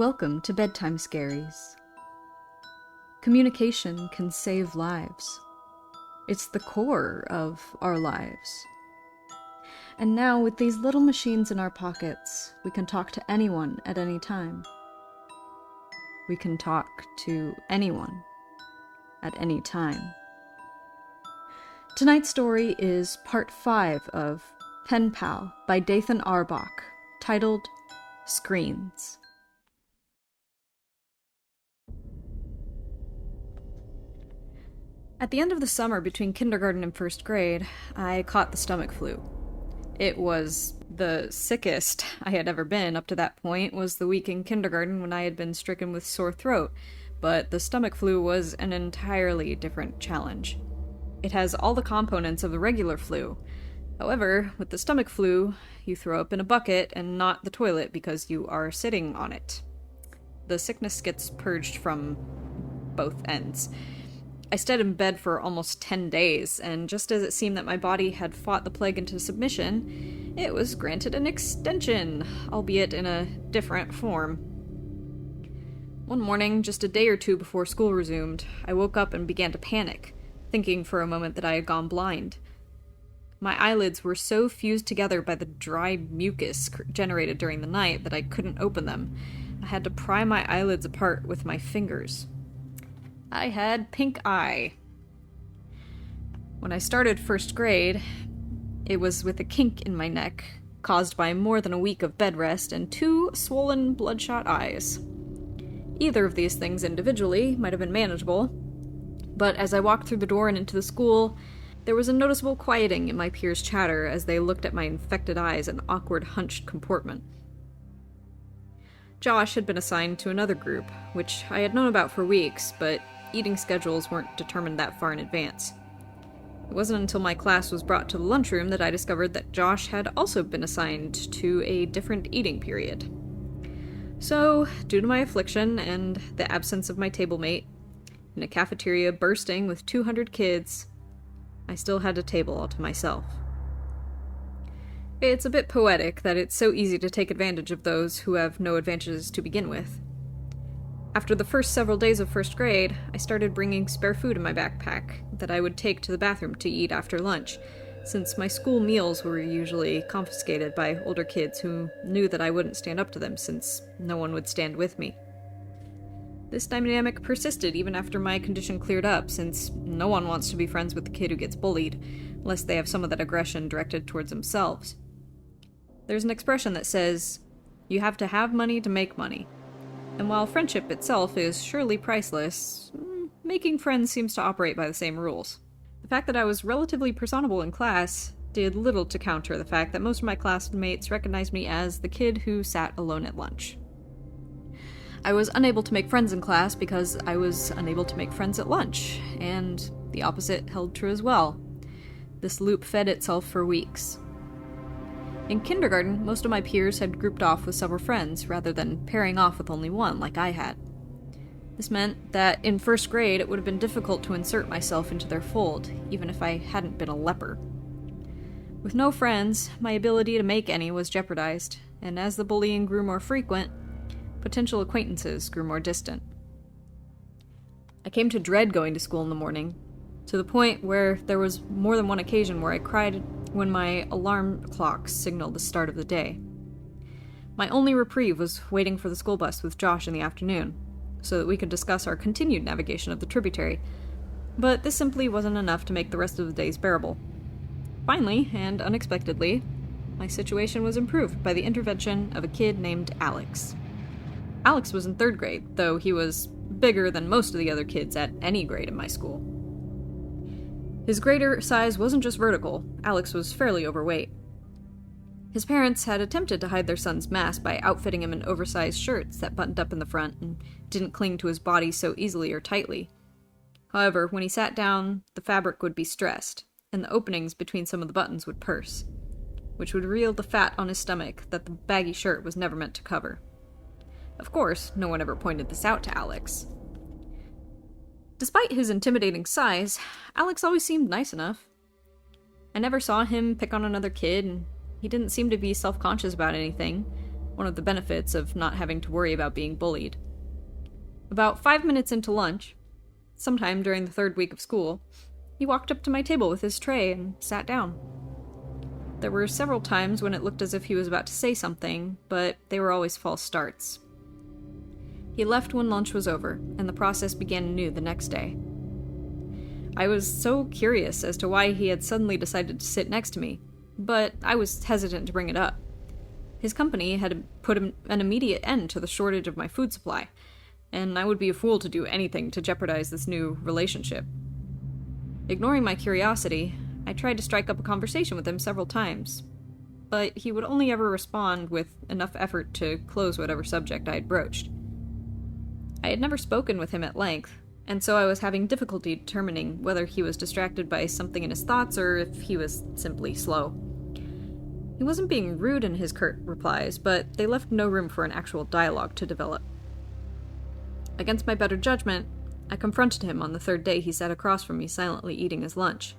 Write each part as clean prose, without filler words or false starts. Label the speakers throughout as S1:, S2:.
S1: Welcome to Bedtime Scaries. Communication can save lives. It's the core of our lives. And now, with these little machines in our pockets, we can talk to anyone at any time. We can talk to anyone at any time. Tonight's story is part 5 of Penpal by Dathan Auerbach, titled Screens. At the end of the summer between kindergarten and first grade, I caught the stomach flu. It was the sickest I had ever been up to that point was the week in kindergarten when I had been stricken with sore throat, but the stomach flu was an entirely different challenge. It has all the components of the regular flu. However, with the stomach flu, you throw up in a bucket and not the toilet because you are sitting on it. The sickness gets purged from both ends. I stayed in bed for almost 10 days, and just as it seemed that my body had fought the plague into submission, it was granted an extension, albeit in a different form. One morning, just a day or two before school resumed, I woke up and began to panic, thinking for a moment that I had gone blind. My eyelids were so fused together by the dry mucus generated during the night that I couldn't open them. I had to pry my eyelids apart with my fingers. I had pink eye. When I started first grade, it was with a kink in my neck, caused by more than a week of bed rest and 2 swollen, bloodshot eyes. Either of these things individually might have been manageable, but as I walked through the door and into the school, there was a noticeable quieting in my peers' chatter as they looked at my infected eyes and awkward, hunched comportment. Josh had been assigned to another group, which I had known about for weeks, but eating schedules weren't determined that far in advance. It wasn't until my class was brought to the lunchroom that I discovered that Josh had also been assigned to a different eating period. So, due to my affliction and the absence of my table mate, in a cafeteria bursting with 200 kids, I still had a table all to myself. It's a bit poetic that it's so easy to take advantage of those who have no advantages to begin with. After the first several days of first grade, I started bringing spare food in my backpack that I would take to the bathroom to eat after lunch, since my school meals were usually confiscated by older kids who knew that I wouldn't stand up to them since no one would stand with me. This dynamic persisted even after my condition cleared up, since no one wants to be friends with the kid who gets bullied, unless they have some of that aggression directed towards themselves. There's an expression that says, "You have to have money to make money." And while friendship itself is surely priceless, making friends seems to operate by the same rules. The fact that I was relatively personable in class did little to counter the fact that most of my classmates recognized me as the kid who sat alone at lunch. I was unable to make friends in class because I was unable to make friends at lunch, and the opposite held true as well. This loop fed itself for weeks. In kindergarten, most of my peers had grouped off with several friends, rather than pairing off with only one, like I had. This meant that in first grade, it would have been difficult to insert myself into their fold, even if I hadn't been a leper. With no friends, my ability to make any was jeopardized, and as the bullying grew more frequent, potential acquaintances grew more distant. I came to dread going to school in the morning, to the point where there was more than one occasion where I cried when my alarm clock signaled the start of the day. My only reprieve was waiting for the school bus with Josh in the afternoon, so that we could discuss our continued navigation of the tributary, but this simply wasn't enough to make the rest of the days bearable. Finally, and unexpectedly, my situation was improved by the intervention of a kid named Alex. Alex was in 3rd grade, though he was bigger than most of the other kids at any grade in my school. His greater size wasn't just vertical, Alex was fairly overweight. His parents had attempted to hide their son's mass by outfitting him in oversized shirts that buttoned up in the front and didn't cling to his body so easily or tightly. However, when he sat down, the fabric would be stressed, and the openings between some of the buttons would purse, which would reveal the fat on his stomach that the baggy shirt was never meant to cover. Of course, no one ever pointed this out to Alex. Despite his intimidating size, Alex always seemed nice enough. I never saw him pick on another kid, and he didn't seem to be self-conscious about anything, one of the benefits of not having to worry about being bullied. About 5 minutes into lunch, sometime during the 3rd week of school, he walked up to my table with his tray and sat down. There were several times when it looked as if he was about to say something, but they were always false starts. He left when lunch was over, and the process began anew the next day. I was so curious as to why he had suddenly decided to sit next to me, but I was hesitant to bring it up. His company had put an immediate end to the shortage of my food supply, and I would be a fool to do anything to jeopardize this new relationship. Ignoring my curiosity, I tried to strike up a conversation with him several times, but he would only ever respond with enough effort to close whatever subject I had broached. I had never spoken with him at length, and so I was having difficulty determining whether he was distracted by something in his thoughts or if he was simply slow. He wasn't being rude in his curt replies, but they left no room for an actual dialogue to develop. Against my better judgment, I confronted him on the 3rd day he sat across from me silently eating his lunch.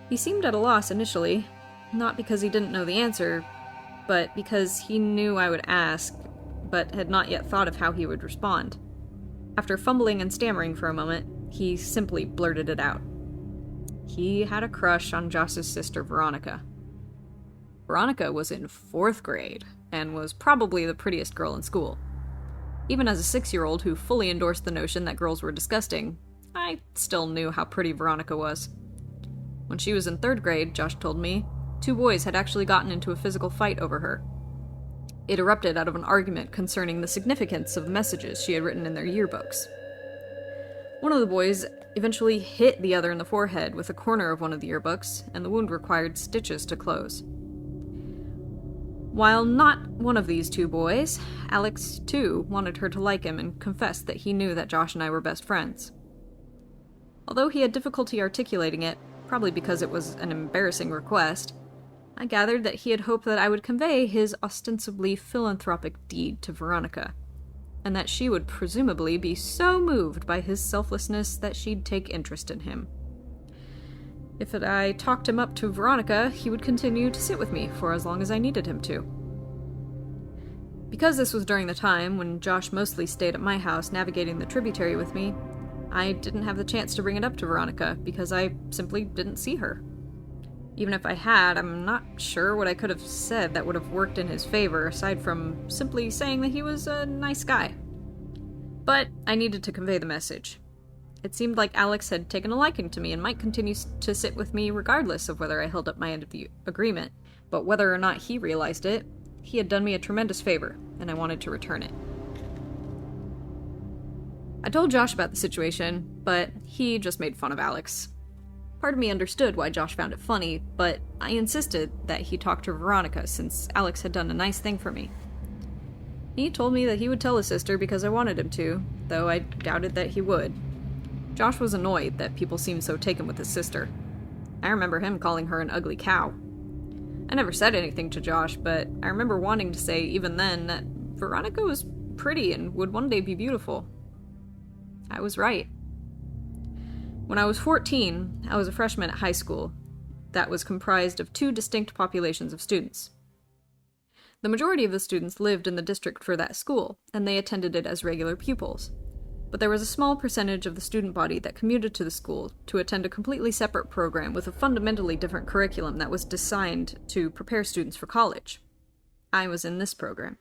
S1: He seemed at a loss initially, not because he didn't know the answer, but because he knew I would ask, but had not yet thought of how he would respond. After fumbling and stammering for a moment, he simply blurted it out. He had a crush on Josh's sister Veronica. Veronica was in 4th grade, and was probably the prettiest girl in school. Even as a 6-year-old who fully endorsed the notion that girls were disgusting, I still knew how pretty Veronica was. When she was in 3rd grade, Josh told me, 2 boys had actually gotten into a physical fight over her. It erupted out of an argument concerning the significance of messages she had written in their yearbooks. One of the boys eventually hit the other in the forehead with a corner of one of the yearbooks, and the wound required stitches to close. While not one of these 2 boys, Alex, too, wanted her to like him and confessed that he knew that Josh and I were best friends. Although he had difficulty articulating it, probably because it was an embarrassing request, I gathered that he had hoped that I would convey his ostensibly philanthropic deed to Veronica, and that she would presumably be so moved by his selflessness that she'd take interest in him. If I talked him up to Veronica, he would continue to sit with me for as long as I needed him to. Because this was during the time when Josh mostly stayed at my house navigating the tributary with me, I didn't have the chance to bring it up to Veronica because I simply didn't see her. Even if I had, I'm not sure what I could have said that would have worked in his favor, aside from simply saying that he was a nice guy. But I needed to convey the message. It seemed like Alex had taken a liking to me and might continue to sit with me regardless of whether I held up my end of the agreement, but whether or not he realized it, he had done me a tremendous favor, and I wanted to return it. I told Josh about the situation, but he just made fun of Alex. Part of me understood why Josh found it funny, but I insisted that he talk to Veronica since Alex had done a nice thing for me. He told me that he would tell his sister because I wanted him to, though I doubted that he would. Josh was annoyed that people seemed so taken with his sister. I remember him calling her an ugly cow. I never said anything to Josh, but I remember wanting to say even then that Veronica was pretty and would one day be beautiful. I was right. When I was 14, I was a freshman at high school that was comprised of 2 distinct populations of students. The majority of the students lived in the district for that school, and they attended it as regular pupils. But there was a small percentage of the student body that commuted to the school to attend a completely separate program with a fundamentally different curriculum that was designed to prepare students for college. I was in this program.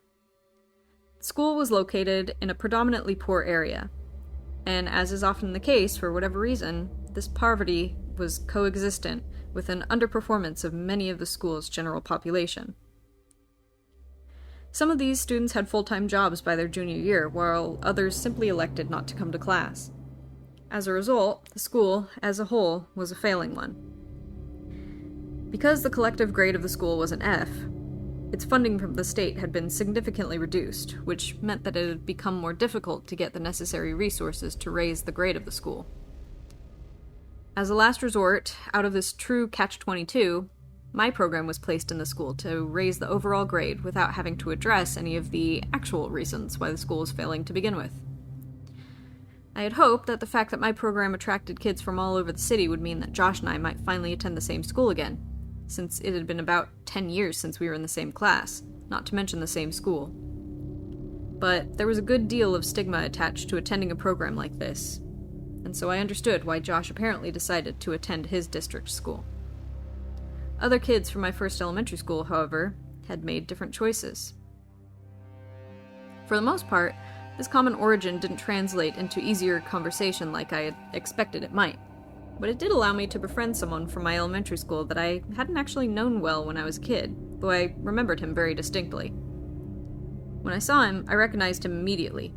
S1: The school was located in a predominantly poor area, and as is often the case, for whatever reason, this poverty was coexistent with an underperformance of many of the school's general population. Some of these students had full-time jobs by their junior year, while others simply elected not to come to class. As a result, the school, as a whole, was a failing one. Because the collective grade of the school was an F, its funding from the state had been significantly reduced, which meant that it had become more difficult to get the necessary resources to raise the grade of the school. As a last resort, out of this true catch-22, my program was placed in the school to raise the overall grade without having to address any of the actual reasons why the school was failing to begin with. I had hoped that the fact that my program attracted kids from all over the city would mean that Josh and I might finally attend the same school again, since it had been about 10 years since we were in the same class. not to mention the same school. But there was a good deal of stigma attached to attending a program like this, and so I understood why Josh apparently decided to attend his district school. Other kids from my first elementary school, however, had made different choices. For the most part, this common origin didn't translate into easier conversation like I had expected it might, but it did allow me to befriend someone from my elementary school that I hadn't actually known well when I was a kid, though I remembered him very distinctly. When I saw him, I recognized him immediately.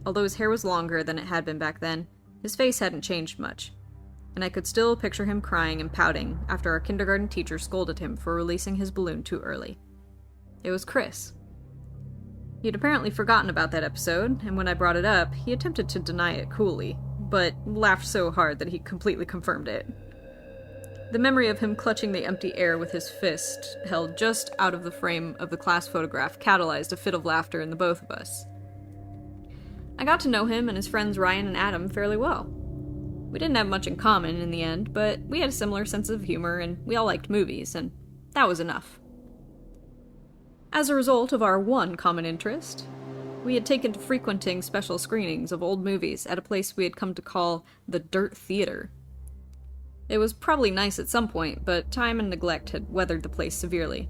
S1: Although his hair was longer than it had been back then, his face hadn't changed much, and I could still picture him crying and pouting after our kindergarten teacher scolded him for releasing his balloon too early. It was Chris. He had apparently forgotten about that episode, and when I brought it up, he attempted to deny it coolly, but laughed so hard that he completely confirmed it. The memory of him clutching the empty air with his fist, held just out of the frame of the class photograph, catalyzed a fit of laughter in the both of us. I got to know him and his friends Ryan and Adam fairly well. We didn't have much in common in the end, but we had a similar sense of humor and we all liked movies, and that was enough. As a result of our one common interest, we had taken to frequenting special screenings of old movies at a place we had come to call the Dirt Theater. It was probably nice at some point, but time and neglect had weathered the place severely.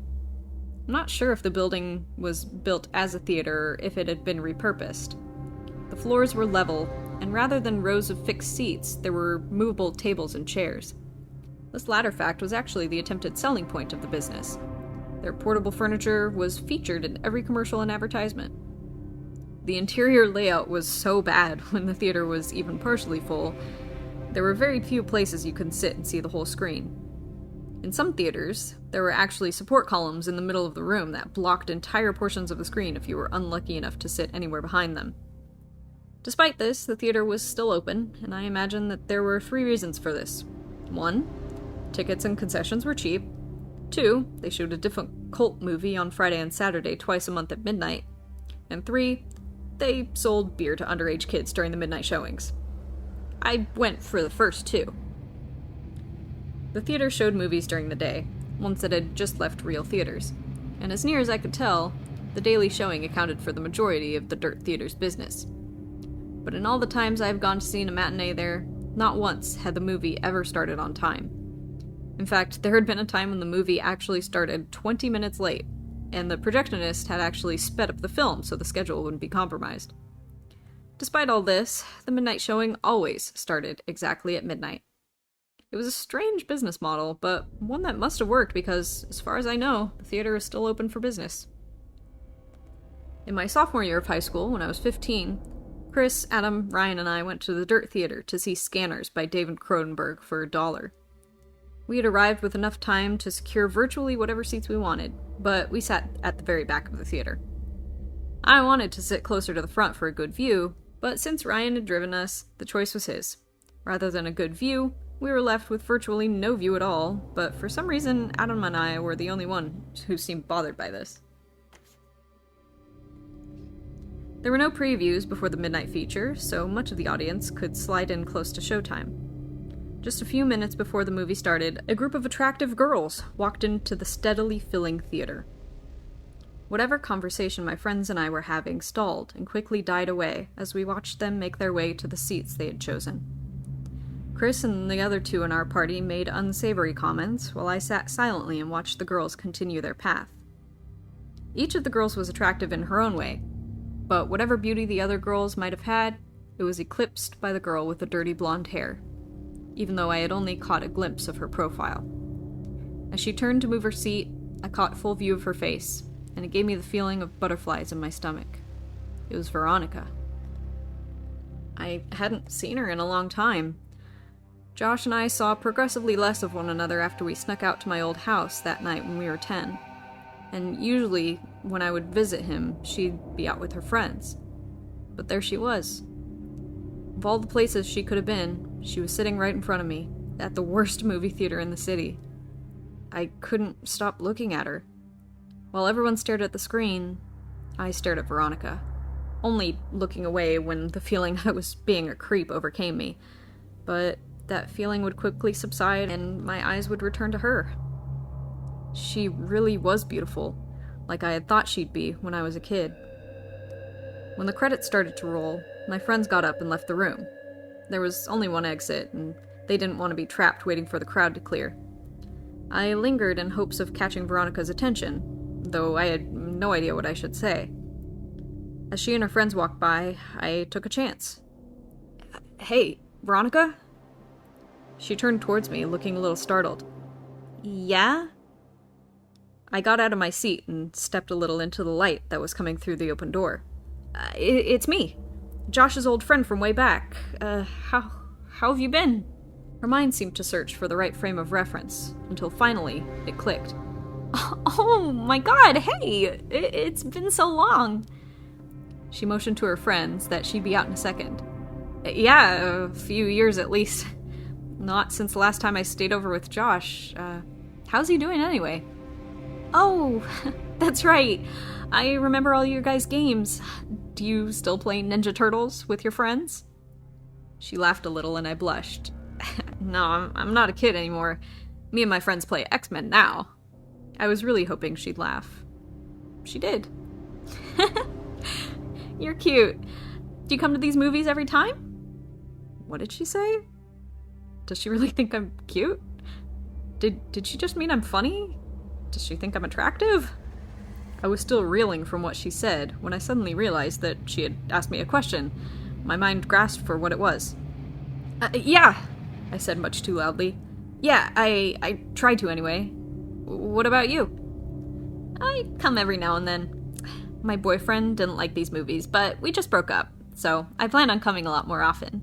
S1: I'm not sure if the building was built as a theater or if it had been repurposed. The floors were level, and rather than rows of fixed seats, there were movable tables and chairs. This latter fact was actually the attempted selling point of the business. Their portable furniture was featured in every commercial and advertisement. The interior layout was so bad when the theater was even partially full, there were very few places you could sit and see the whole screen. In some theaters, there were actually support columns in the middle of the room that blocked entire portions of the screen if you were unlucky enough to sit anywhere behind them. Despite this, the theater was still open, and I imagine that there were 3 reasons for this. 1, tickets and concessions were cheap. 2, they showed a different cult movie on Friday and Saturday twice a month at midnight. And 3, they sold beer to underage kids during the midnight showings. I went for the first 2. The theater showed movies during the day, ones that had just left real theaters, and as near as I could tell, the daily showing accounted for the majority of the Dirt Theater's business. But in all the times I've gone to see a matinee there, not once had the movie ever started on time. In fact, there had been a time when the movie actually started 20 minutes late, and the projectionist had actually sped up the film so the schedule wouldn't be compromised. Despite all this, the midnight showing always started exactly at midnight. It was a strange business model, but one that must have worked because, as far as I know, the theater is still open for business. In my sophomore year of high school, when I was 15, Chris, Adam, Ryan, and I went to the Dirt Theater to see Scanners by David Cronenberg for $1. We had arrived with enough time to secure virtually whatever seats we wanted, but we sat at the very back of the theater. I wanted to sit closer to the front for a good view, but since Ryan had driven us, the choice was his. Rather than a good view, we were left with virtually no view at all, but for some reason, Adam and I were the only ones who seemed bothered by this. There were no previews before the midnight feature, so much of the audience could slide in close to showtime. Just a few minutes before the movie started, a group of attractive girls walked into the steadily filling theater. Whatever conversation my friends and I were having stalled and quickly died away as we watched them make their way to the seats they had chosen. Chris and the other 2 in our party made unsavory comments while I sat silently and watched the girls continue their path. Each of the girls was attractive in her own way, but whatever beauty the other girls might have had, it was eclipsed by the girl with the dirty blonde hair, even though I had only caught a glimpse of her profile. As she turned to move her seat, I caught full view of her face, and it gave me the feeling of butterflies in my stomach. It was Veronica. I hadn't seen her in a long time. Josh and I saw progressively less of one another after we snuck out to my old house that night when we were 10. And usually, when I would visit him, she'd be out with her friends. But there she was. Of all the places she could have been, she was sitting right in front of me, at the worst movie theater in the city. I couldn't stop looking at her. While everyone stared at the screen, I stared at Veronica, only looking away when the feeling I was being a creep overcame me. But that feeling would quickly subside and my eyes would return to her. She really was beautiful, like I had thought she'd be when I was a kid. When the credits started to roll, my friends got up and left the room. There was only one exit, and they didn't want to be trapped waiting for the crowd to clear. I lingered in hopes of catching Veronica's attention, though I had no idea what I should say. As she and her friends walked by, I took a chance. "Hey, Veronica?" She turned towards me, looking a little startled. "Yeah?" I got out of my seat and stepped a little into the light that was coming through the open door. It's me. Josh's old friend from way back. How have you been?" Her mind seemed to search for the right frame of reference, until finally it clicked. "Oh my god, hey! It's been so long!" She motioned to her friends that she'd be out in a second. "Yeah, a few years at least. Not since the last time I stayed over with Josh. How's he doing anyway?" "Oh, that's right. I remember all your guys' games. Do you still play Ninja Turtles with your friends?" She laughed a little and I blushed. "No, I'm not a kid anymore. Me and my friends play X-Men now." I was really hoping she'd laugh. She did. "You're cute. Do you come to these movies every time?" What did she say? Does she really think I'm cute? Did she just mean I'm funny? Does she think I'm attractive? I was still reeling from what she said when I suddenly realized that she had asked me a question. My mind grasped for what it was. Yeah, I said much too loudly. "Yeah, I try to anyway. What about you?" "I come every now and then. My boyfriend didn't like these movies, but we just broke up, so I plan on coming a lot more often."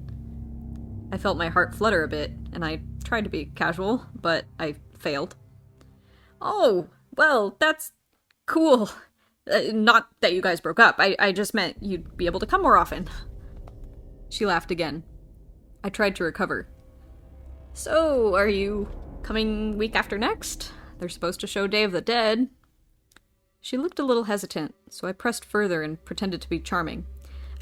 S1: I felt my heart flutter a bit, and I tried to be casual, but I failed. "Oh, well, that's cool. Not that you guys broke up. I just meant you'd be able to come more often." She laughed again. I tried to recover. "So, are you coming week after next? They're supposed to show Day of the Dead." She looked a little hesitant, so I pressed further and pretended to be charming.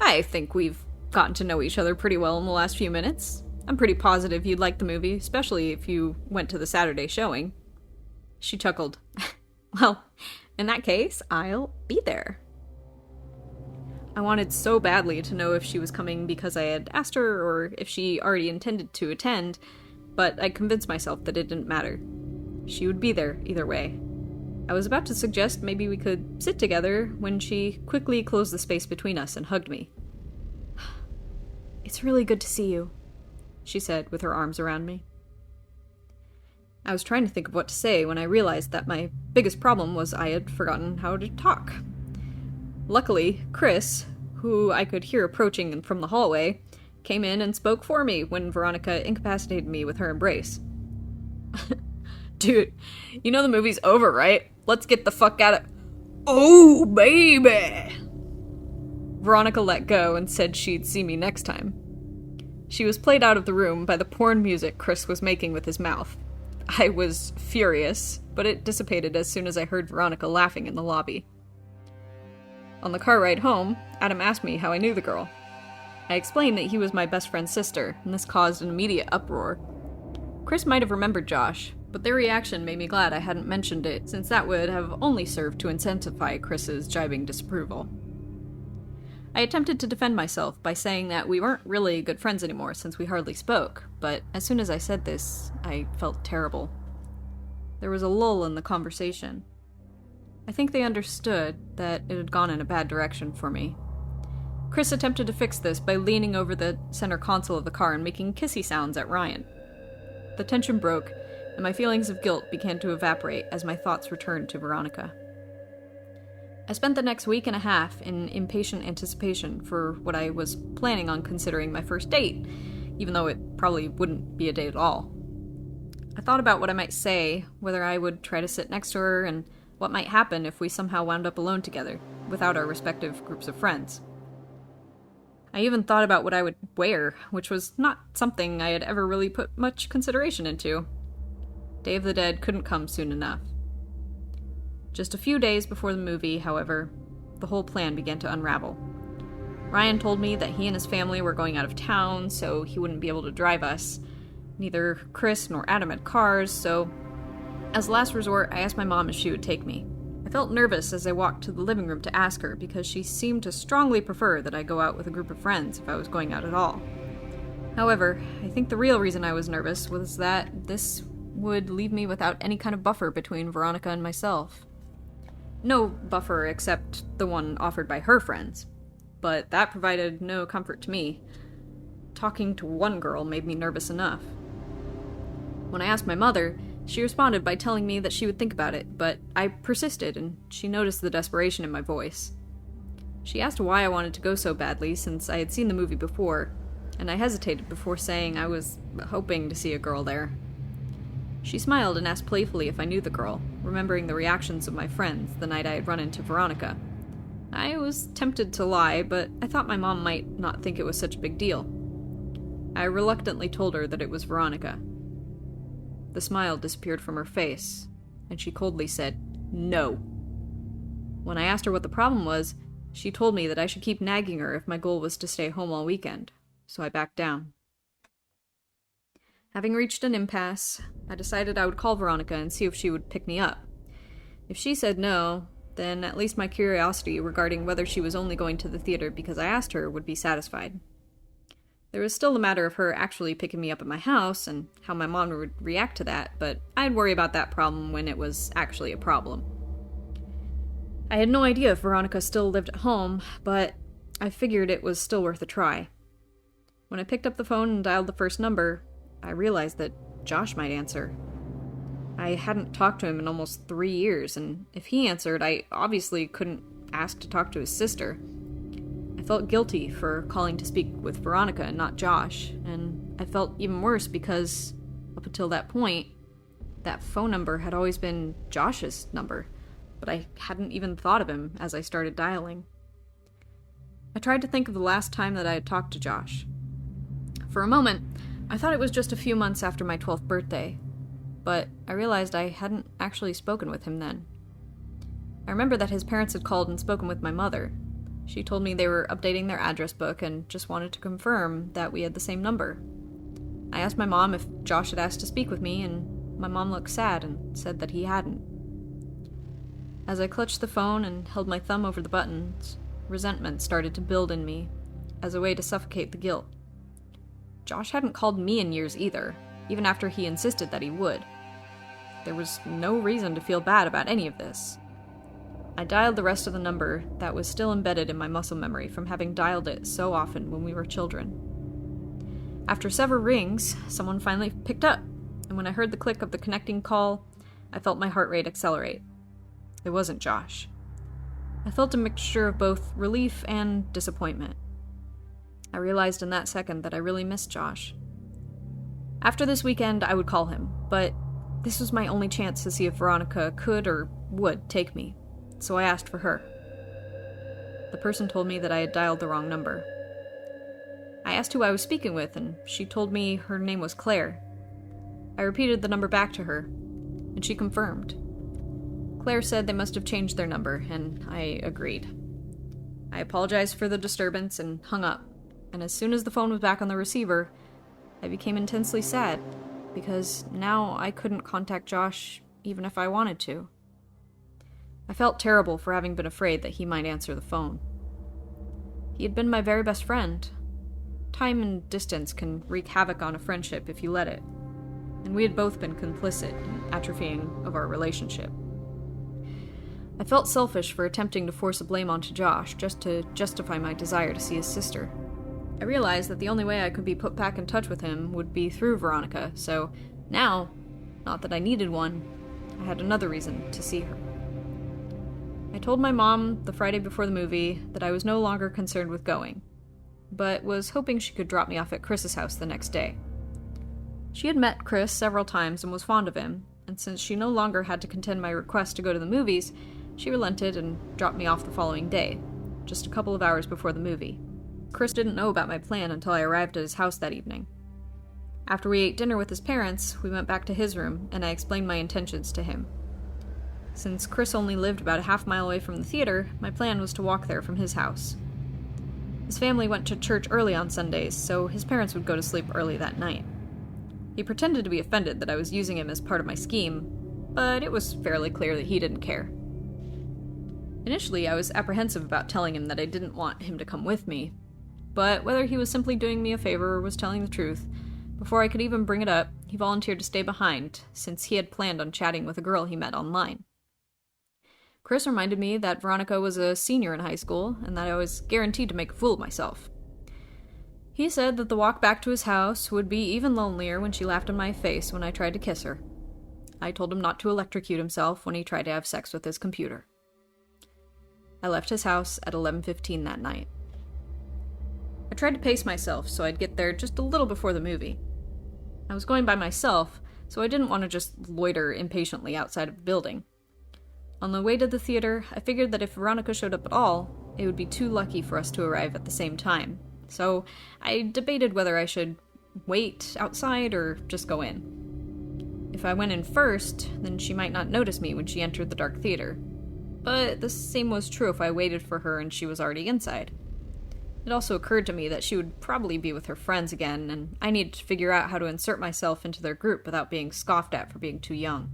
S1: "I think we've gotten to know each other pretty well in the last few minutes. I'm pretty positive you'd like the movie, especially if you went to the Saturday showing." She chuckled. "Well, in that case, I'll be there." I wanted so badly to know if she was coming because I had asked her or if she already intended to attend, but I convinced myself that it didn't matter. She would be there either way. I was about to suggest maybe we could sit together when she quickly closed the space between us and hugged me. "It's really good to see you," she said with her arms around me. I was trying to think of what to say when I realized that my biggest problem was I had forgotten how to talk. Luckily, Chris, who I could hear approaching from the hallway, came in and spoke for me when Veronica incapacitated me with her embrace. "Dude, you know the movie's over, right? Let's get the fuck out of..." "Oh, baby!" Veronica let go and said she'd see me next time. She was played out of the room by the porn music Chris was making with his mouth. I was furious, but it dissipated as soon as I heard Veronica laughing in the lobby. On the car ride home, Adam asked me how I knew the girl. I explained that he was my best friend's sister, and this caused an immediate uproar. Chris might have remembered Josh, but their reaction made me glad I hadn't mentioned it, since that would have only served to intensify Chris's jibing disapproval. I attempted to defend myself by saying that we weren't really good friends anymore since we hardly spoke, but as soon as I said this, I felt terrible. There was a lull in the conversation. I think they understood that it had gone in a bad direction for me. Chris attempted to fix this by leaning over the center console of the car and making kissy sounds at Ryan. The tension broke, and my feelings of guilt began to evaporate as my thoughts returned to Veronica. I spent the next week and a half in impatient anticipation for what I was planning on considering my first date, even though it probably wouldn't be a date at all. I thought about what I might say, whether I would try to sit next to her, and what might happen if we somehow wound up alone together, without our respective groups of friends. I even thought about what I would wear, which was not something I had ever really put much consideration into. Day of the Dead couldn't come soon enough. Just a few days before the movie, however, the whole plan began to unravel. Ryan told me that he and his family were going out of town, so he wouldn't be able to drive us. Neither Chris nor Adam had cars, so as a last resort, I asked my mom if she would take me. I felt nervous as I walked to the living room to ask her because she seemed to strongly prefer that I go out with a group of friends if I was going out at all. However, I think the real reason I was nervous was that this would leave me without any kind of buffer between Veronica and myself. No buffer except the one offered by her friends, but that provided no comfort to me. Talking to one girl made me nervous enough. When I asked my mother, she responded by telling me that she would think about it, but I persisted, and she noticed the desperation in my voice. She asked why I wanted to go so badly, since I had seen the movie before, and I hesitated before saying I was hoping to see a girl there. She smiled and asked playfully if I knew the girl, remembering the reactions of my friends the night I had run into Veronica. I was tempted to lie, but I thought my mom might not think it was such a big deal. I reluctantly told her that it was Veronica. The smile disappeared from her face, and she coldly said, "No." When I asked her what the problem was, she told me that I should keep nagging her if my goal was to stay home all weekend, so I backed down. Having reached an impasse, I decided I would call Veronica and see if she would pick me up. If she said no, then at least my curiosity regarding whether she was only going to the theater because I asked her would be satisfied. There was still the matter of her actually picking me up at my house and how my mom would react to that, but I'd worry about that problem when it was actually a problem. I had no idea if Veronica still lived at home, but I figured it was still worth a try. When I picked up the phone and dialed the first number, I realized that Josh might answer. I hadn't talked to him in almost 3 years, and if he answered, I obviously couldn't ask to talk to his sister. I felt guilty for calling to speak with Veronica and not Josh, and I felt even worse because, up until that point, that phone number had always been Josh's number, but I hadn't even thought of him as I started dialing. I tried to think of the last time that I had talked to Josh. For a moment, I thought it was just a few months after my 12th birthday, but I realized I hadn't actually spoken with him then. I remember that his parents had called and spoken with my mother. She told me they were updating their address book and just wanted to confirm that we had the same number. I asked my mom if Josh had asked to speak with me, and my mom looked sad and said that he hadn't. As I clutched the phone and held my thumb over the buttons, resentment started to build in me as a way to suffocate the guilt. Josh hadn't called me in years either, even after he insisted that he would. There was no reason to feel bad about any of this. I dialed the rest of the number that was still embedded in my muscle memory from having dialed it so often when we were children. After several rings, someone finally picked up, and when I heard the click of the connecting call, I felt my heart rate accelerate. It wasn't Josh. I felt a mixture of both relief and disappointment. I realized in that second that I really missed Josh. After this weekend, I would call him, but this was my only chance to see if Veronica could or would take me, so I asked for her. The person told me that I had dialed the wrong number. I asked who I was speaking with, and she told me her name was Claire. I repeated the number back to her, and she confirmed. Claire said they must have changed their number, and I agreed. I apologized for the disturbance and hung up, and as soon as the phone was back on the receiver, I became intensely sad, because now I couldn't contact Josh even if I wanted to. I felt terrible for having been afraid that he might answer the phone. He had been my very best friend. Time and distance can wreak havoc on a friendship if you let it, and we had both been complicit in atrophying of our relationship. I felt selfish for attempting to force a blame onto Josh just to justify my desire to see his sister. I realized that the only way I could be put back in touch with him would be through Veronica, so now, not that I needed one, I had another reason to see her. I told my mom the Friday before the movie that I was no longer concerned with going, but was hoping she could drop me off at Chris's house the next day. She had met Chris several times and was fond of him, and since she no longer had to contend my request to go to the movies, she relented and dropped me off the following day, just a couple of hours before the movie. Chris didn't know about my plan until I arrived at his house that evening. After we ate dinner with his parents, we went back to his room, and I explained my intentions to him. Since Chris only lived about a half-mile away from the theater, my plan was to walk there from his house. His family went to church early on Sundays, so his parents would go to sleep early that night. He pretended to be offended that I was using him as part of my scheme, but it was fairly clear that he didn't care. Initially, I was apprehensive about telling him that I didn't want him to come with me, but whether he was simply doing me a favor or was telling the truth, before I could even bring it up, he volunteered to stay behind, since he had planned on chatting with a girl he met online. Chris reminded me that Veronica was a senior in high school, and that I was guaranteed to make a fool of myself. He said that the walk back to his house would be even lonelier when she laughed in my face when I tried to kiss her. I told him not to electrocute himself when he tried to have sex with his computer. I left his house at 11:15 that night. I tried to pace myself so I'd get there just a little before the movie. I was going by myself, so I didn't want to just loiter impatiently outside of the building. On the way to the theater, I figured that if Veronica showed up at all, it would be too lucky for us to arrive at the same time. So I debated whether I should wait outside or just go in. If I went in first, then she might not notice me when she entered the dark theater. But the same was true if I waited for her and she was already inside. It also occurred to me that she would probably be with her friends again, and I needed to figure out how to insert myself into their group without being scoffed at for being too young.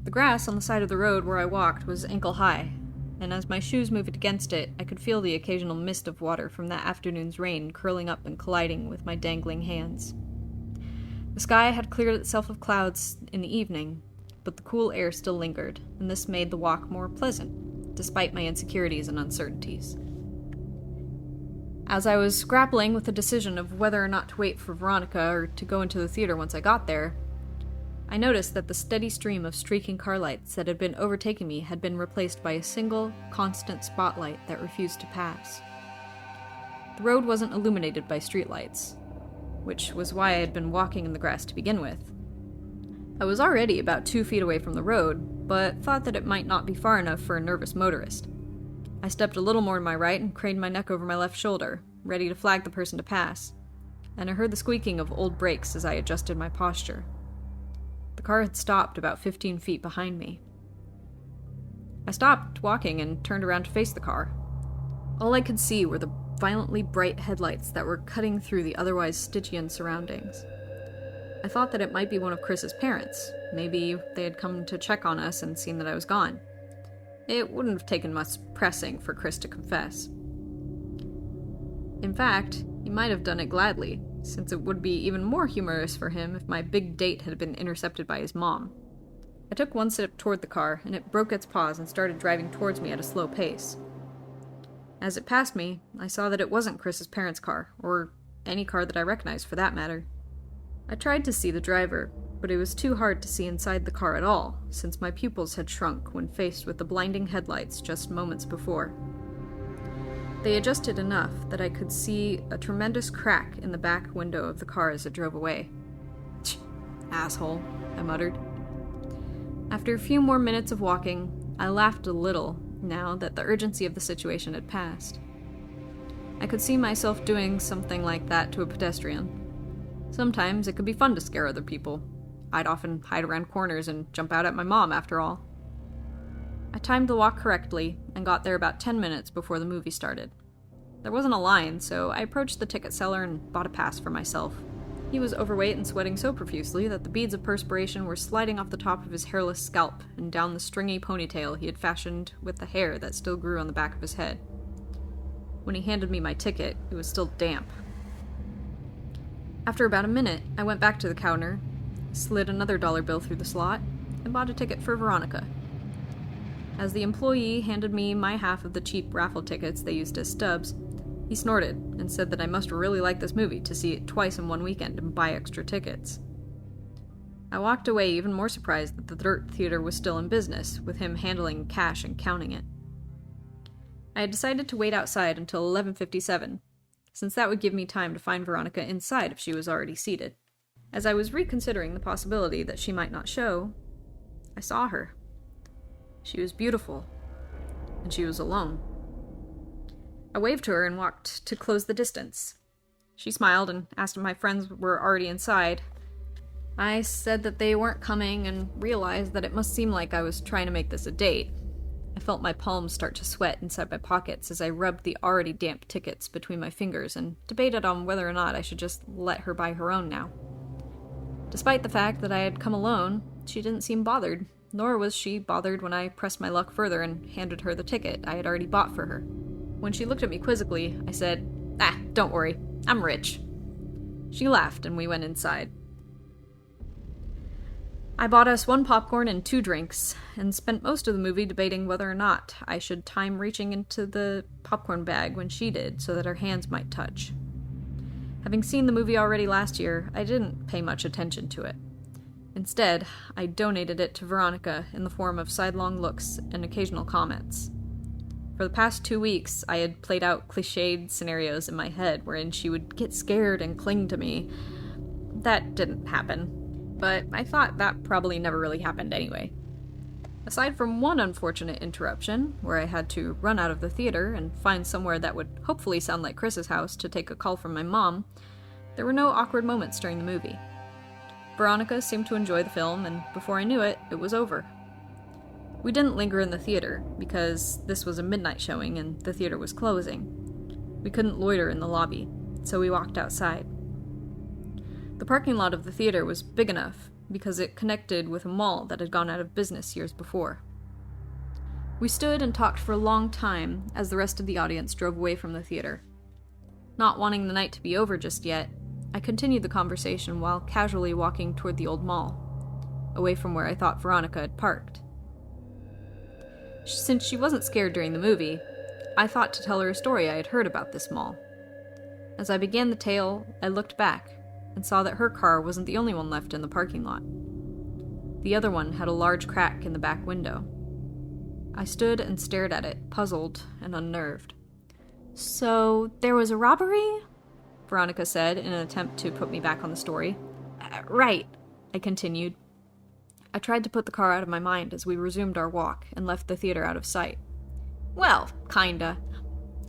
S1: The grass on the side of the road where I walked was ankle-high, and as my shoes moved against it, I could feel the occasional mist of water from that afternoon's rain curling up and colliding with my dangling hands. The sky had cleared itself of clouds in the evening, but the cool air still lingered, and this made the walk more pleasant, despite my insecurities and uncertainties. As I was grappling with the decision of whether or not to wait for Veronica or to go into the theater once I got there, I noticed that the steady stream of streaking car lights that had been overtaking me had been replaced by a single, constant spotlight that refused to pass. The road wasn't illuminated by streetlights, which was why I had been walking in the grass to begin with. I was already about 2 feet away from the road, but thought that it might not be far enough for a nervous motorist. I stepped a little more to my right and craned my neck over my left shoulder, ready to flag the person to pass, and I heard the squeaking of old brakes as I adjusted my posture. The car had stopped about 15 feet behind me. I stopped walking and turned around to face the car. All I could see were the violently bright headlights that were cutting through the otherwise Stygian surroundings. I thought that it might be one of Chris's parents. Maybe they had come to check on us and seen that I was gone. It wouldn't have taken much pressing for Chris to confess. In fact, he might have done it gladly, since it would be even more humorous for him if my big date had been intercepted by his mom. I took one step toward the car, and it broke its pause and started driving towards me at a slow pace. As it passed me, I saw that it wasn't Chris's parents' car, or any car that I recognized for that matter. I tried to see the driver, but it was too hard to see inside the car at all, since my pupils had shrunk when faced with the blinding headlights just moments before. They adjusted enough that I could see a tremendous crack in the back window of the car as it drove away. "Asshole," I muttered. After a few more minutes of walking, I laughed a little now that the urgency of the situation had passed. I could see myself doing something like that to a pedestrian. Sometimes it could be fun to scare other people. I'd often hide around corners and jump out at my mom, after all. I timed the walk correctly and got there about 10 minutes before the movie started. There wasn't a line, so I approached the ticket seller and bought a pass for myself. He was overweight and sweating so profusely that the beads of perspiration were sliding off the top of his hairless scalp and down the stringy ponytail he had fashioned with the hair that still grew on the back of his head. When he handed me my ticket, it was still damp. After about a minute, I went back to the counter, slid another dollar bill through the slot, and bought a ticket for Veronica. As the employee handed me my half of the cheap raffle tickets they used as stubs, he snorted and said that I must really like this movie to see it twice in one weekend and buy extra tickets. I walked away even more surprised that the Dirt Theater was still in business, with him handling cash and counting it. I had decided to wait outside until 11:57, since that would give me time to find Veronica inside if she was already seated. As I was reconsidering the possibility that she might not show, I saw her. She was beautiful, and she was alone. I waved to her and walked to close the distance. She smiled and asked if my friends were already inside. I said that they weren't coming and realized that it must seem like I was trying to make this a date. I felt my palms start to sweat inside my pockets as I rubbed the already damp tickets between my fingers and debated on whether or not I should just let her buy her own now. Despite the fact that I had come alone, she didn't seem bothered, nor was she bothered when I pressed my luck further and handed her the ticket I had already bought for her. When she looked at me quizzically, I said, don't worry, I'm rich. She laughed and we went inside. I bought us 1 popcorn and 2 drinks, and spent most of the movie debating whether or not I should time reaching into the popcorn bag when she did so that our hands might touch. Having seen the movie already last year, I didn't pay much attention to it. Instead, I donated it to Veronica in the form of sidelong looks and occasional comments. For the past 2 weeks, I had played out cliched scenarios in my head wherein she would get scared and cling to me. That didn't happen, but I thought that probably never really happened anyway. Aside from one unfortunate interruption, where I had to run out of the theater and find somewhere that would hopefully sound like Chris's house to take a call from my mom, there were no awkward moments during the movie. Veronica seemed to enjoy the film, and before I knew it, it was over. We didn't linger in the theater, because this was a midnight showing and the theater was closing. We couldn't loiter in the lobby, so we walked outside. The parking lot of the theater was big enough, because it connected with a mall that had gone out of business years before. We stood and talked for a long time as the rest of the audience drove away from the theater. Not wanting the night to be over just yet, I continued the conversation while casually walking toward the old mall, away from where I thought Veronica had parked. Since she wasn't scared during the movie, I thought to tell her a story I had heard about this mall. As I began the tale, I looked back and saw that her car wasn't the only one left in the parking lot. The other one had a large crack in the back window. I stood and stared at it, puzzled and unnerved. "So, there was a robbery?" Veronica said in an attempt to put me back on the story. Right," I continued. I tried to put the car out of my mind as we resumed our walk and left the theater out of sight. "Well, kinda.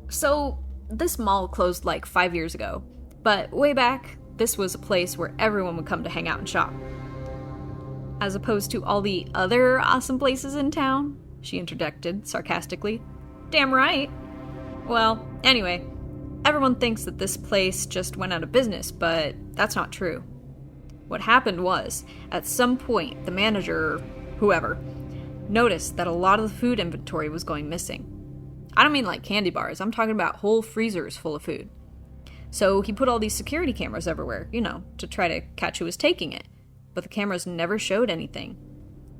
S1: So, this mall closed like 5 years ago, but way back, this was a place where everyone would come to hang out and shop. As opposed to all the other awesome places in town," she interjected sarcastically. "Damn right. Well, anyway, everyone thinks that this place just went out of business, but that's not true. What happened was, at some point, the manager, or whoever, noticed that a lot of the food inventory was going missing. I don't mean like candy bars, I'm talking about whole freezers full of food. So he put all these security cameras everywhere, to try to catch who was taking it. But the cameras never showed anything.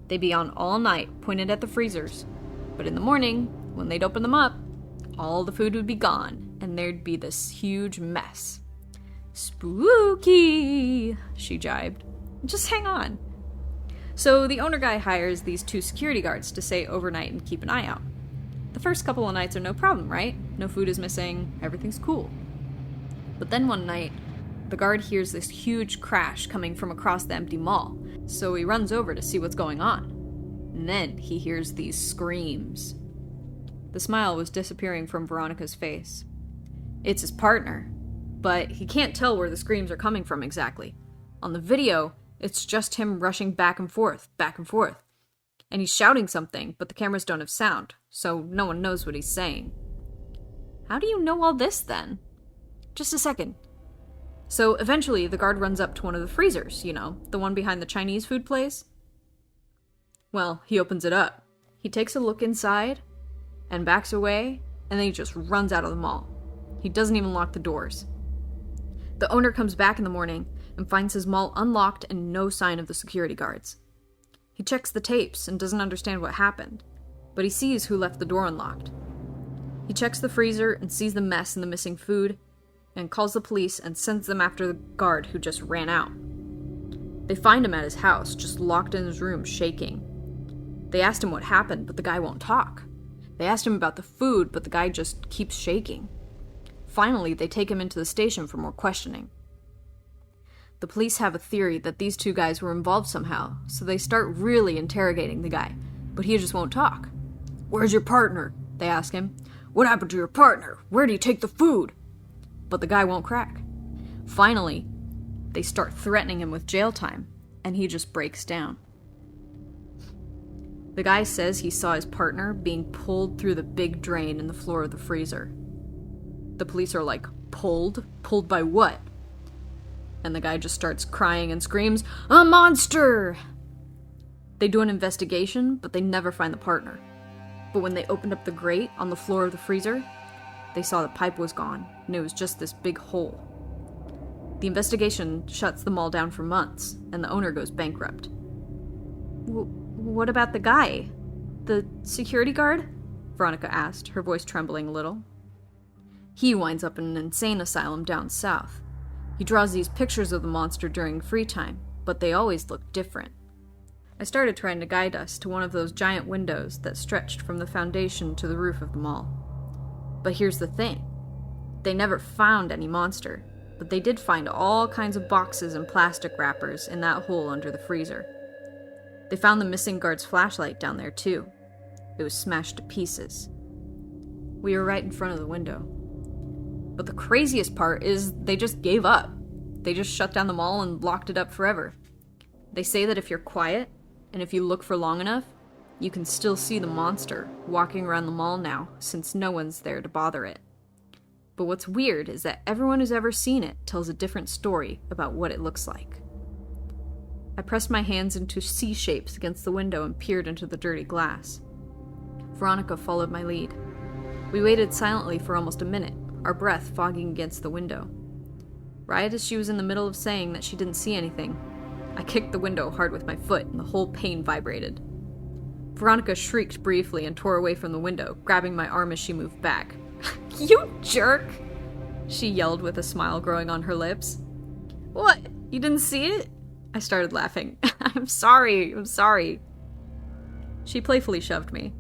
S1: They'd be on all night, pointed at the freezers. But in the morning, when they'd open them up, all the food would be gone, and there'd be this huge mess." "Spooky," she jibed. "Just hang on." So the owner guy hires these 2 security guards to stay overnight and keep an eye out. The first couple of nights are no problem, right? No food is missing, everything's cool. But then one night, the guard hears this huge crash coming from across the empty mall, so he runs over to see what's going on. And then he hears these screams. The smile was disappearing from Veronica's face. It's his partner, but he can't tell where the screams are coming from exactly. On the video, it's just him rushing back and forth. And he's shouting something, but the cameras don't have sound, so no one knows what he's saying. "How do you know all this, then?" "Just a second." So eventually, the guard runs up to one of the freezers, the one behind the Chinese food place. Well, he opens it up. He takes a look inside, and backs away, and then he just runs out of the mall. He doesn't even lock the doors. The owner comes back in the morning and finds his mall unlocked and no sign of the security guards. He checks the tapes and doesn't understand what happened, but he sees who left the door unlocked. He checks the freezer and sees the mess and the missing food, and calls the police and sends them after the guard who just ran out. They find him at his house, just locked in his room, shaking. They asked him what happened, but the guy won't talk. They asked him about the food, but the guy just keeps shaking. Finally, they take him into the station for more questioning. The police have a theory that these 2 guys were involved somehow, so they start really interrogating the guy, but he just won't talk. "Where's your partner?" they ask him. "What happened to your partner? Where do you take the food?" But the guy won't crack. Finally, they start threatening him with jail time, and he just breaks down. The guy says he saw his partner being pulled through the big drain in the floor of the freezer. The police are like, "Pulled? Pulled by what?" And the guy just starts crying and screams, "A monster!" They do an investigation, but they never find the partner. But when they opened up the grate on the floor of the freezer, they saw the pipe was gone, and it was just this big hole. The investigation shuts the mall down for months, and the owner goes bankrupt. What about the guy? The security guard? Veronica asked, her voice trembling a little. He winds up in an insane asylum down south. He draws these pictures of the monster during free time, but they always look different. I started trying to guide us to one of those giant windows that stretched from the foundation to the roof of the mall. But here's the thing. They never found any monster, but they did find all kinds of boxes and plastic wrappers in that hole under the freezer. They found the missing guard's flashlight down there, too. It was smashed to pieces. We were right in front of the window. But the craziest part is they just gave up. They just shut down the mall and locked it up forever. They say that if you're quiet, and if you look for long enough, you can still see the monster walking around the mall now, since no one's there to bother it. But what's weird is that everyone who's ever seen it tells a different story about what it looks like. I pressed my hands into C shapes against the window and peered into the dirty glass. Veronica followed my lead. We waited silently for almost a minute, our breath fogging against the window. Right as she was in the middle of saying that she didn't see anything, I kicked the window hard with my foot and the whole pane vibrated. Veronica shrieked briefly and tore away from the window, grabbing my arm as she moved back. "You jerk!" she yelled with a smile growing on her lips. "What? You didn't see it?" I started laughing. I'm sorry. She playfully shoved me.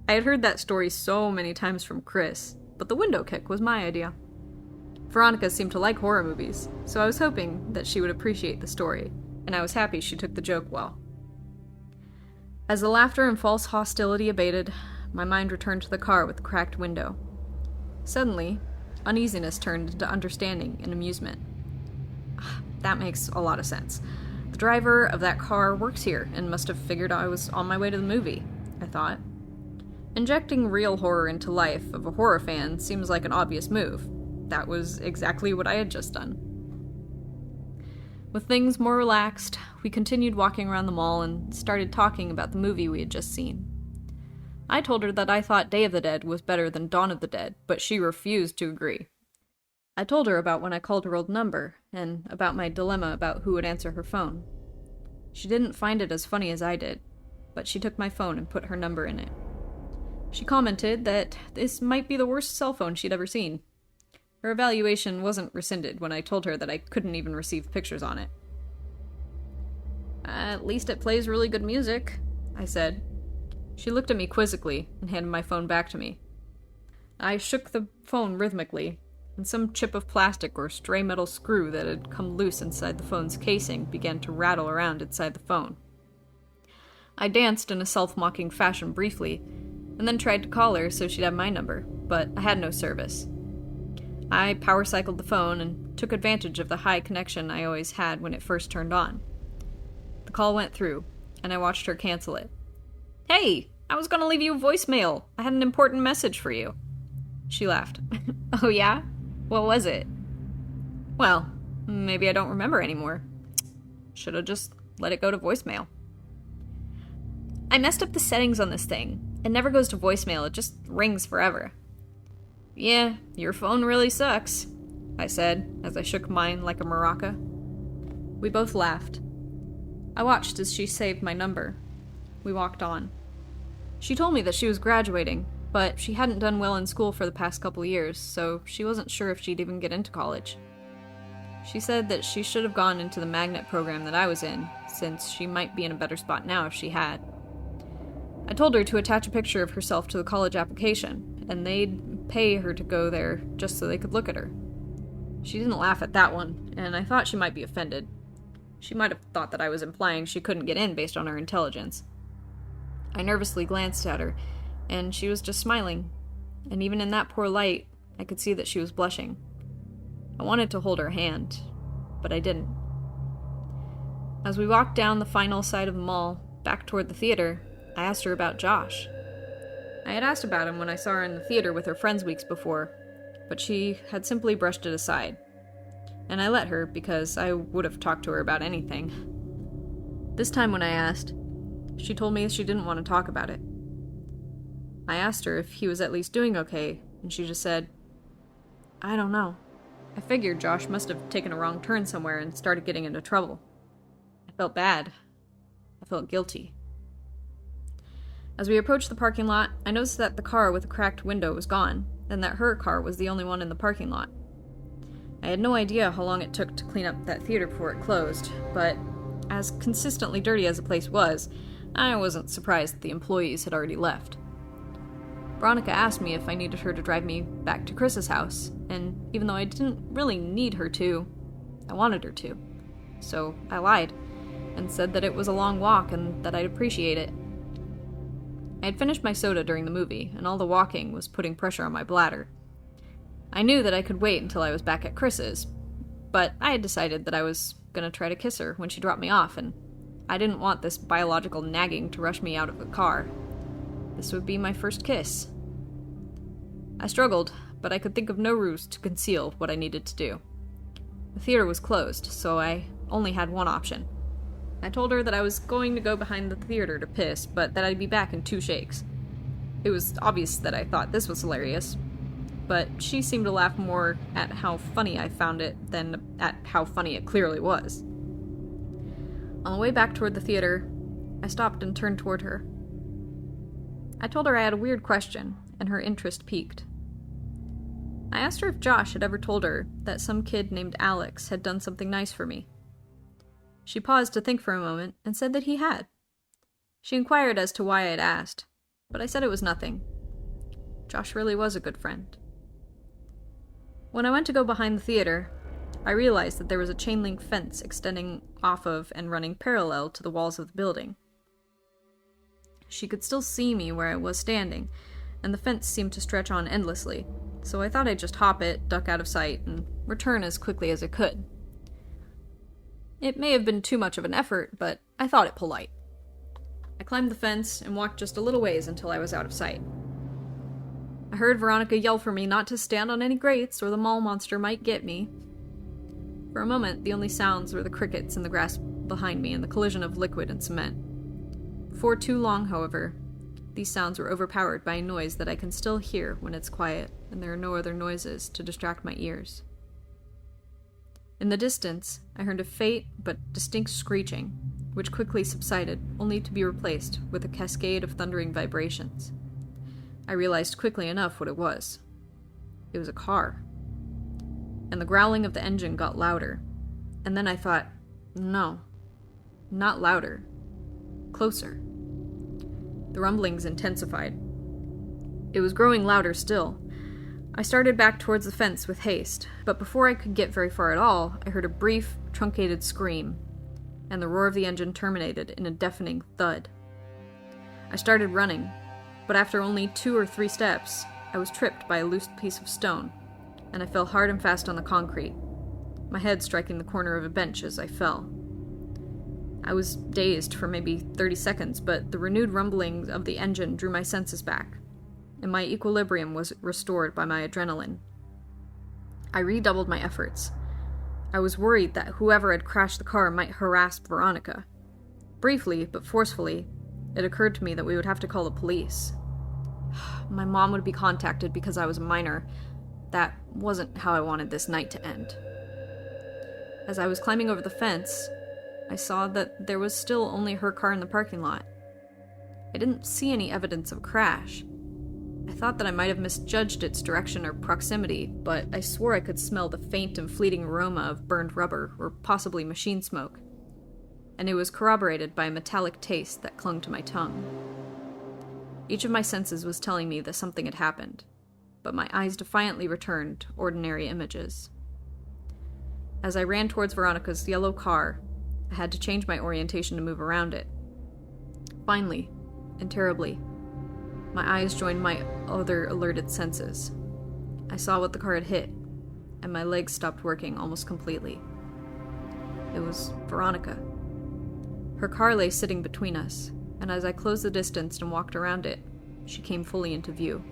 S1: I had heard that story so many times from Chris, but the window kick was my idea. Veronica seemed to like horror movies, so I was hoping that she would appreciate the story, and I was happy she took the joke well. As the laughter and false hostility abated, my mind returned to the car with the cracked window. Suddenly, uneasiness turned into understanding and amusement. That makes a lot of sense. The driver of that car works here and must have figured I was on my way to the movie, I thought. Injecting real horror into life of a horror fan seems like an obvious move. That was exactly what I had just done. With things more relaxed, we continued walking around the mall and started talking about the movie we had just seen. I told her that I thought Day of the Dead was better than Dawn of the Dead, but she refused to agree. I told her about when I called her old number, and about my dilemma about who would answer her phone. She didn't find it as funny as I did, but she took my phone and put her number in it. She commented that this might be the worst cell phone she'd ever seen. Her evaluation wasn't rescinded when I told her that I couldn't even receive pictures on it. "At least it plays really good music," I said. She looked at me quizzically and handed my phone back to me. I shook the phone rhythmically, and some chip of plastic or stray metal screw that had come loose inside the phone's casing began to rattle around inside the phone. I danced in a self-mocking fashion briefly, and then tried to call her so she'd have my number, but I had no service. I power-cycled the phone and took advantage of the high connection I always had when it first turned on. The call went through, and I watched her cancel it. "Hey, I was gonna leave you a voicemail. I had an important message for you." She laughed. "Oh yeah? What was it?" "Well, maybe I don't remember anymore. Should've just let it go to voicemail." "I messed up the settings on this thing. It never goes to voicemail, it just rings forever." "Yeah, your phone really sucks," I said, as I shook mine like a maraca. We both laughed. I watched as she saved my number. We walked on. She told me that she was graduating, but she hadn't done well in school for the past couple years, so she wasn't sure if she'd even get into college. She said that she should have gone into the magnet program that I was in, since she might be in a better spot now if she had. I told her to attach a picture of herself to the college application, and they'd pay her to go there just so they could look at her. She didn't laugh at that one, and I thought she might be offended. She might have thought that I was implying she couldn't get in based on her intelligence. I nervously glanced at her, and she was just smiling, and even in that poor light, I could see that she was blushing. I wanted to hold her hand, but I didn't. As we walked down the final side of the mall, back toward the theater, I asked her about Josh. I had asked about him when I saw her in the theater with her friends weeks before, but she had simply brushed it aside. And I let her because I would have talked to her about anything. This time when I asked, She told me she didn't want to talk about it. I asked her if he was at least doing okay, and she just said, "I don't know." I figured Josh must have taken a wrong turn somewhere and started getting into trouble. I felt bad. I felt guilty. As we approached the parking lot, I noticed that the car with the cracked window was gone, and that her car was the only one in the parking lot. I had no idea how long it took to clean up that theater before it closed, but as consistently dirty as the place was, I wasn't surprised that the employees had already left. Veronica asked me if I needed her to drive me back to Chris's house, and even though I didn't really need her to, I wanted her to. So I lied, and said that it was a long walk and that I'd appreciate it. I had finished my soda during the movie, and all the walking was putting pressure on my bladder. I knew that I could wait until I was back at Chris's, but I had decided that I was gonna try to kiss her when she dropped me off, and I didn't want this biological nagging to rush me out of the car. This would be my first kiss. I struggled, but I could think of no ruse to conceal what I needed to do. The theater was closed, so I only had one option. I told her that I was going to go behind the theater to piss, but that I'd be back in 2 shakes. It was obvious that I thought this was hilarious, but she seemed to laugh more at how funny I found it than at how funny it clearly was. On the way back toward the theater, I stopped and turned toward her. I told her I had a weird question, and her interest piqued. I asked her if Josh had ever told her that some kid named Alex had done something nice for me. She paused to think for a moment and said that he had. She inquired as to why I had asked, but I said it was nothing. Josh really was a good friend. When I went to go behind the theater, I realized that there was a chain link fence extending off of and running parallel to the walls of the building. She could still see me where I was standing, and the fence seemed to stretch on endlessly, so I thought I'd just hop it, duck out of sight, and return as quickly as I could. It may have been too much of an effort, but I thought it polite. I climbed the fence and walked just a little ways until I was out of sight. I heard Veronica yell for me not to stand on any grates or the mall monster might get me. For a moment, the only sounds were the crickets in the grass behind me and the collision of liquid and cement. Before too long, however, these sounds were overpowered by a noise that I can still hear when it's quiet and there are no other noises to distract my ears. In the distance, I heard a faint but distinct screeching, which quickly subsided, only to be replaced with a cascade of thundering vibrations. I realized quickly enough what it was. It was a car. And the growling of the engine got louder. And then I thought, no, not louder. Closer. The rumblings intensified. It was growing louder still. I started back towards the fence with haste, but before I could get very far at all, I heard a brief, truncated scream, and the roar of the engine terminated in a deafening thud. I started running, but after only 2 or 3 steps, I was tripped by a loose piece of stone, and I fell hard and fast on the concrete, my head striking the corner of a bench as I fell. I was dazed for maybe 30 seconds, but the renewed rumbling of the engine drew my senses back, and my equilibrium was restored by my adrenaline. I redoubled my efforts. I was worried that whoever had crashed the car might harass Veronica. Briefly, but forcefully, it occurred to me that we would have to call the police. My mom would be contacted because I was a minor. That wasn't how I wanted this night to end. As I was climbing over the fence, I saw that there was still only her car in the parking lot. I didn't see any evidence of a crash. I thought that I might have misjudged its direction or proximity, but I swore I could smell the faint and fleeting aroma of burned rubber, or possibly machine smoke. And it was corroborated by a metallic taste that clung to my tongue. Each of my senses was telling me that something had happened, but my eyes defiantly returned ordinary images. As I ran towards Veronica's yellow car, I had to change my orientation to move around it. Finally, and terribly, my eyes joined my other alerted senses. I saw what the car had hit, and my legs stopped working almost completely. It was Veronica. Her car lay sitting between us, and as I closed the distance and walked around it, she came fully into view.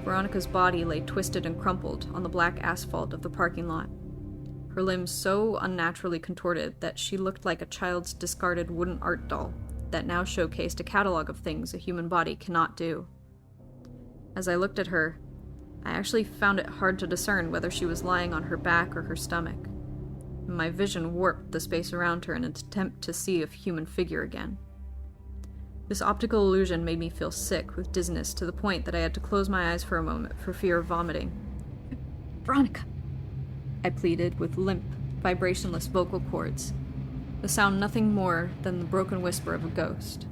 S1: Veronica's body lay twisted and crumpled on the black asphalt of the parking lot, her limbs so unnaturally contorted that she looked like a child's discarded wooden art doll, that now showcased a catalog of things a human body cannot do. As I looked at her, I actually found it hard to discern whether she was lying on her back or her stomach. My vision warped the space around her in an attempt to see a human figure again. This optical illusion made me feel sick with dizziness to the point that I had to close my eyes for a moment for fear of vomiting. "Veronica," I pleaded with limp, vibrationless vocal cords, the sound nothing more than the broken whisper of a ghost.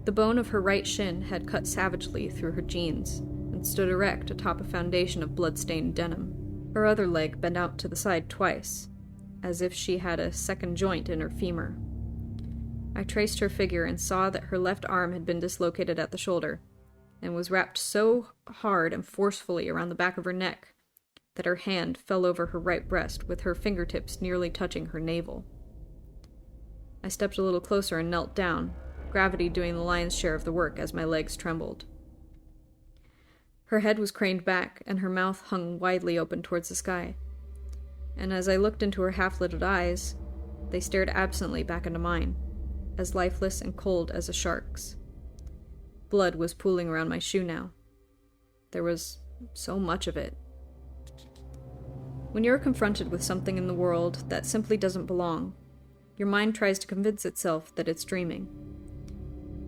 S1: The bone of her right shin had cut savagely through her jeans and stood erect atop a foundation of blood-stained denim. Her other leg bent out to the side twice, as if she had a second joint in her femur. I traced her figure and saw that her left arm had been dislocated at the shoulder, and was wrapped so hard and forcefully around the back of her neck that her hand fell over her right breast with her fingertips nearly touching her navel. I stepped a little closer and knelt down, gravity doing the lion's share of the work as my legs trembled. Her head was craned back, and her mouth hung widely open towards the sky, and as I looked into her half-lidded eyes, they stared absently back into mine, as lifeless and cold as a shark's. Blood was pooling around my shoe now. There was so much of it. When you're confronted with something in the world that simply doesn't belong, your mind tries to convince itself that it's dreaming.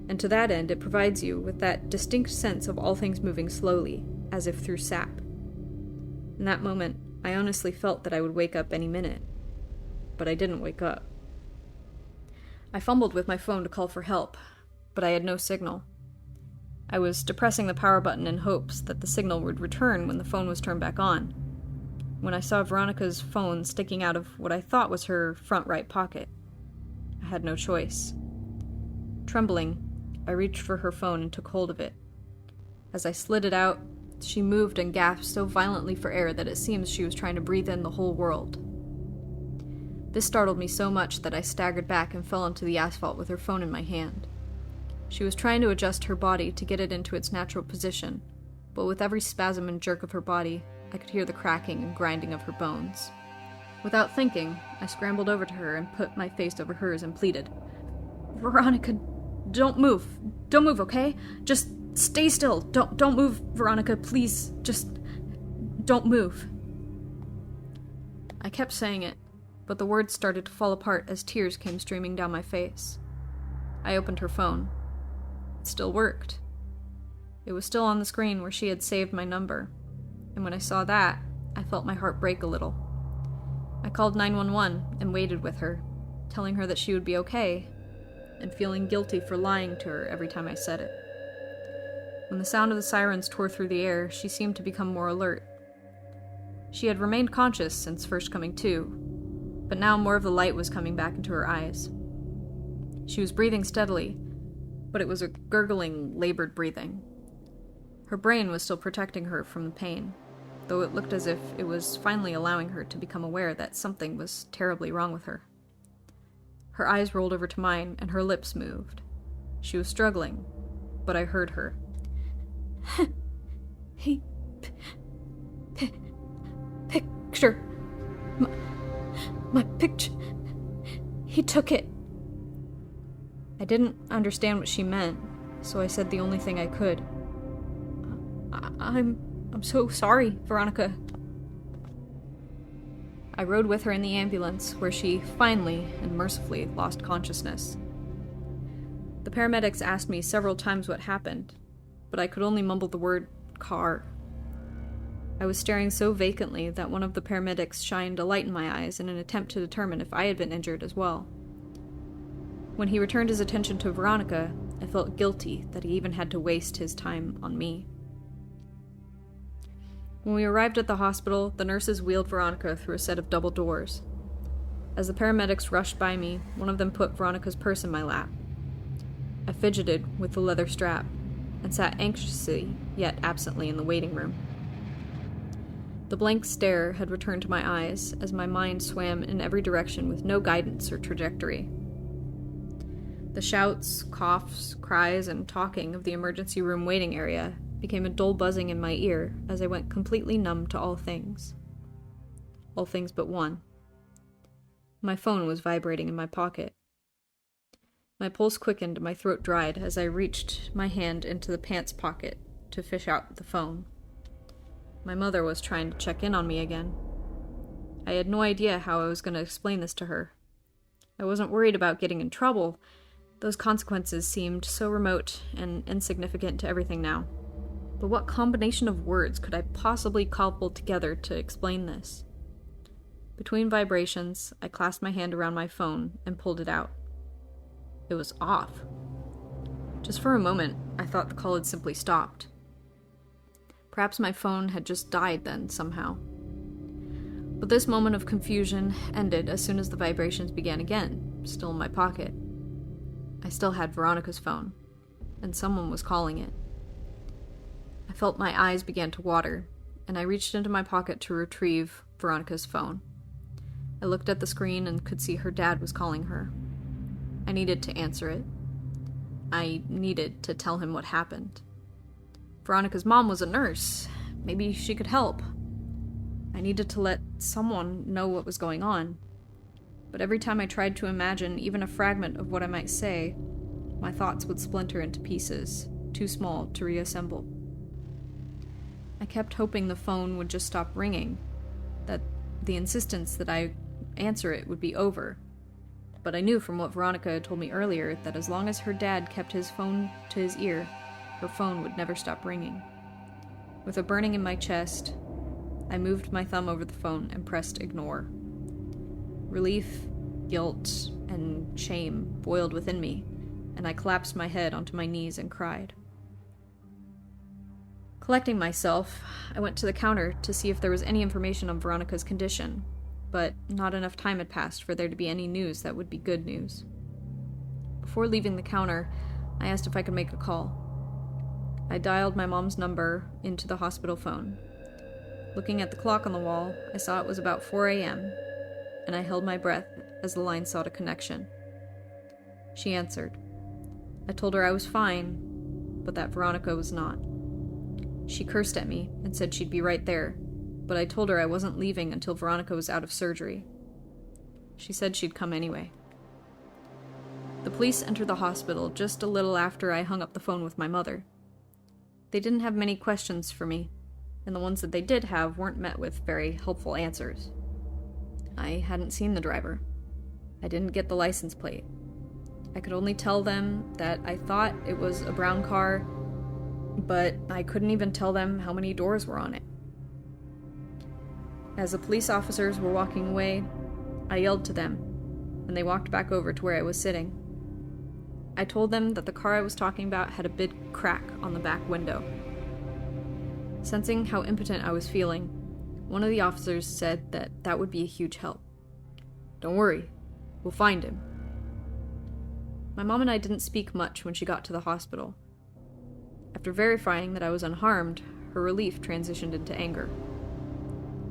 S1: And to that end, it provides you with that distinct sense of all things moving slowly, as if through sap. In that moment, I honestly felt that I would wake up any minute. But I didn't wake up. I fumbled with my phone to call for help, but I had no signal. I was depressing the power button in hopes that the signal would return when the phone was turned back on, when I saw Veronica's phone sticking out of what I thought was her front right pocket. I had no choice. Trembling, I reached for her phone and took hold of it. As I slid it out, she moved and gasped so violently for air that it seemed she was trying to breathe in the whole world. This startled me so much that I staggered back and fell onto the asphalt with her phone in my hand. She was trying to adjust her body to get it into its natural position, but with every spasm and jerk of her body, I could hear the cracking and grinding of her bones. Without thinking, I scrambled over to her and put my face over hers and pleaded, "Veronica, don't move. Don't move, okay? Just stay still. Don't move, Veronica, please. Just don't move." I kept saying it, but the words started to fall apart as tears came streaming down my face. I opened her phone. It still worked. It was still on the screen where she had saved my number, and when I saw that, I felt my heart break a little. I called 911 and waited with her, telling her that she would be okay, and feeling guilty for lying to her every time I said it. When the sound of the sirens tore through the air, she seemed to become more alert. She had remained conscious since first coming to, but now more of the light was coming back into her eyes. She was breathing steadily, but it was a gurgling, labored breathing. Her brain was still protecting her from the pain, though it looked as if it was finally allowing her to become aware that something was terribly wrong with her. Her eyes rolled over to mine, and her lips moved. She was struggling, but I heard her. "He... picture... my picture... he took it." I didn't understand what she meant, so I said the only thing I could. I'm so sorry, Veronica." I rode with her in the ambulance, where she finally and mercifully lost consciousness. The paramedics asked me several times what happened, but I could only mumble the word car. I was staring so vacantly that one of the paramedics shined a light in my eyes in an attempt to determine if I had been injured as well. When he returned his attention to Veronica, I felt guilty that he even had to waste his time on me. When we arrived at the hospital, the nurses wheeled Veronica through a set of double doors. As the paramedics rushed by me, one of them put Veronica's purse in my lap. I fidgeted with the leather strap and sat anxiously yet absently in the waiting room. The blank stare had returned to my eyes as my mind swam in every direction with no guidance or trajectory. The shouts, coughs, cries, and talking of the emergency room waiting area became a dull buzzing in my ear as I went completely numb to all things. All things but one. My phone was vibrating in my pocket. My pulse quickened and my throat dried as I reached my hand into the pants pocket to fish out the phone. My mother was trying to check in on me again. I had no idea how I was going to explain this to her. I wasn't worried about getting in trouble. Those consequences seemed so remote and insignificant to everything now. But what combination of words could I possibly cobble together to explain this? Between vibrations, I clasped my hand around my phone and pulled it out. It was off. Just for a moment, I thought the call had simply stopped. Perhaps my phone had just died then, somehow. But this moment of confusion ended as soon as the vibrations began again, still in my pocket. I still had Veronica's phone, and someone was calling it. I felt my eyes began to water, and I reached into my pocket to retrieve Veronica's phone. I looked at the screen and could see her dad was calling her. I needed to answer it. I needed to tell him what happened. Veronica's mom was a nurse. Maybe she could help. I needed to let someone know what was going on. But every time I tried to imagine even a fragment of what I might say, my thoughts would splinter into pieces, too small to reassemble. I kept hoping the phone would just stop ringing, that the insistence that I answer it would be over. But I knew from what Veronica had told me earlier that as long as her dad kept his phone to his ear, her phone would never stop ringing. With a burning in my chest, I moved my thumb over the phone and pressed ignore. Relief, guilt, and shame boiled within me, and I collapsed my head onto my knees and cried. Collecting myself, I went to the counter to see if there was any information on Veronica's condition, but not enough time had passed for there to be any news that would be good news. Before leaving the counter, I asked if I could make a call. I dialed my mom's number into the hospital phone. Looking at the clock on the wall, I saw it was about 4 a.m., and I held my breath as the line sought a connection. She answered. I told her I was fine, but that Veronica was not. She cursed at me and said she'd be right there, but I told her I wasn't leaving until Veronica was out of surgery. She said she'd come anyway. The police entered the hospital just a little after I hung up the phone with my mother. They didn't have many questions for me, and the ones that they did have weren't met with very helpful answers. I hadn't seen the driver. I didn't get the license plate. I could only tell them that I thought it was a brown car, but I couldn't even tell them how many doors were on it. As the police officers were walking away, I yelled to them, and they walked back over to where I was sitting. I told them that the car I was talking about had a big crack on the back window. Sensing how impotent I was feeling, one of the officers said that would be a huge help. Don't worry, we'll find him. My mom and I didn't speak much when she got to the hospital. After verifying that I was unharmed, her relief transitioned into anger.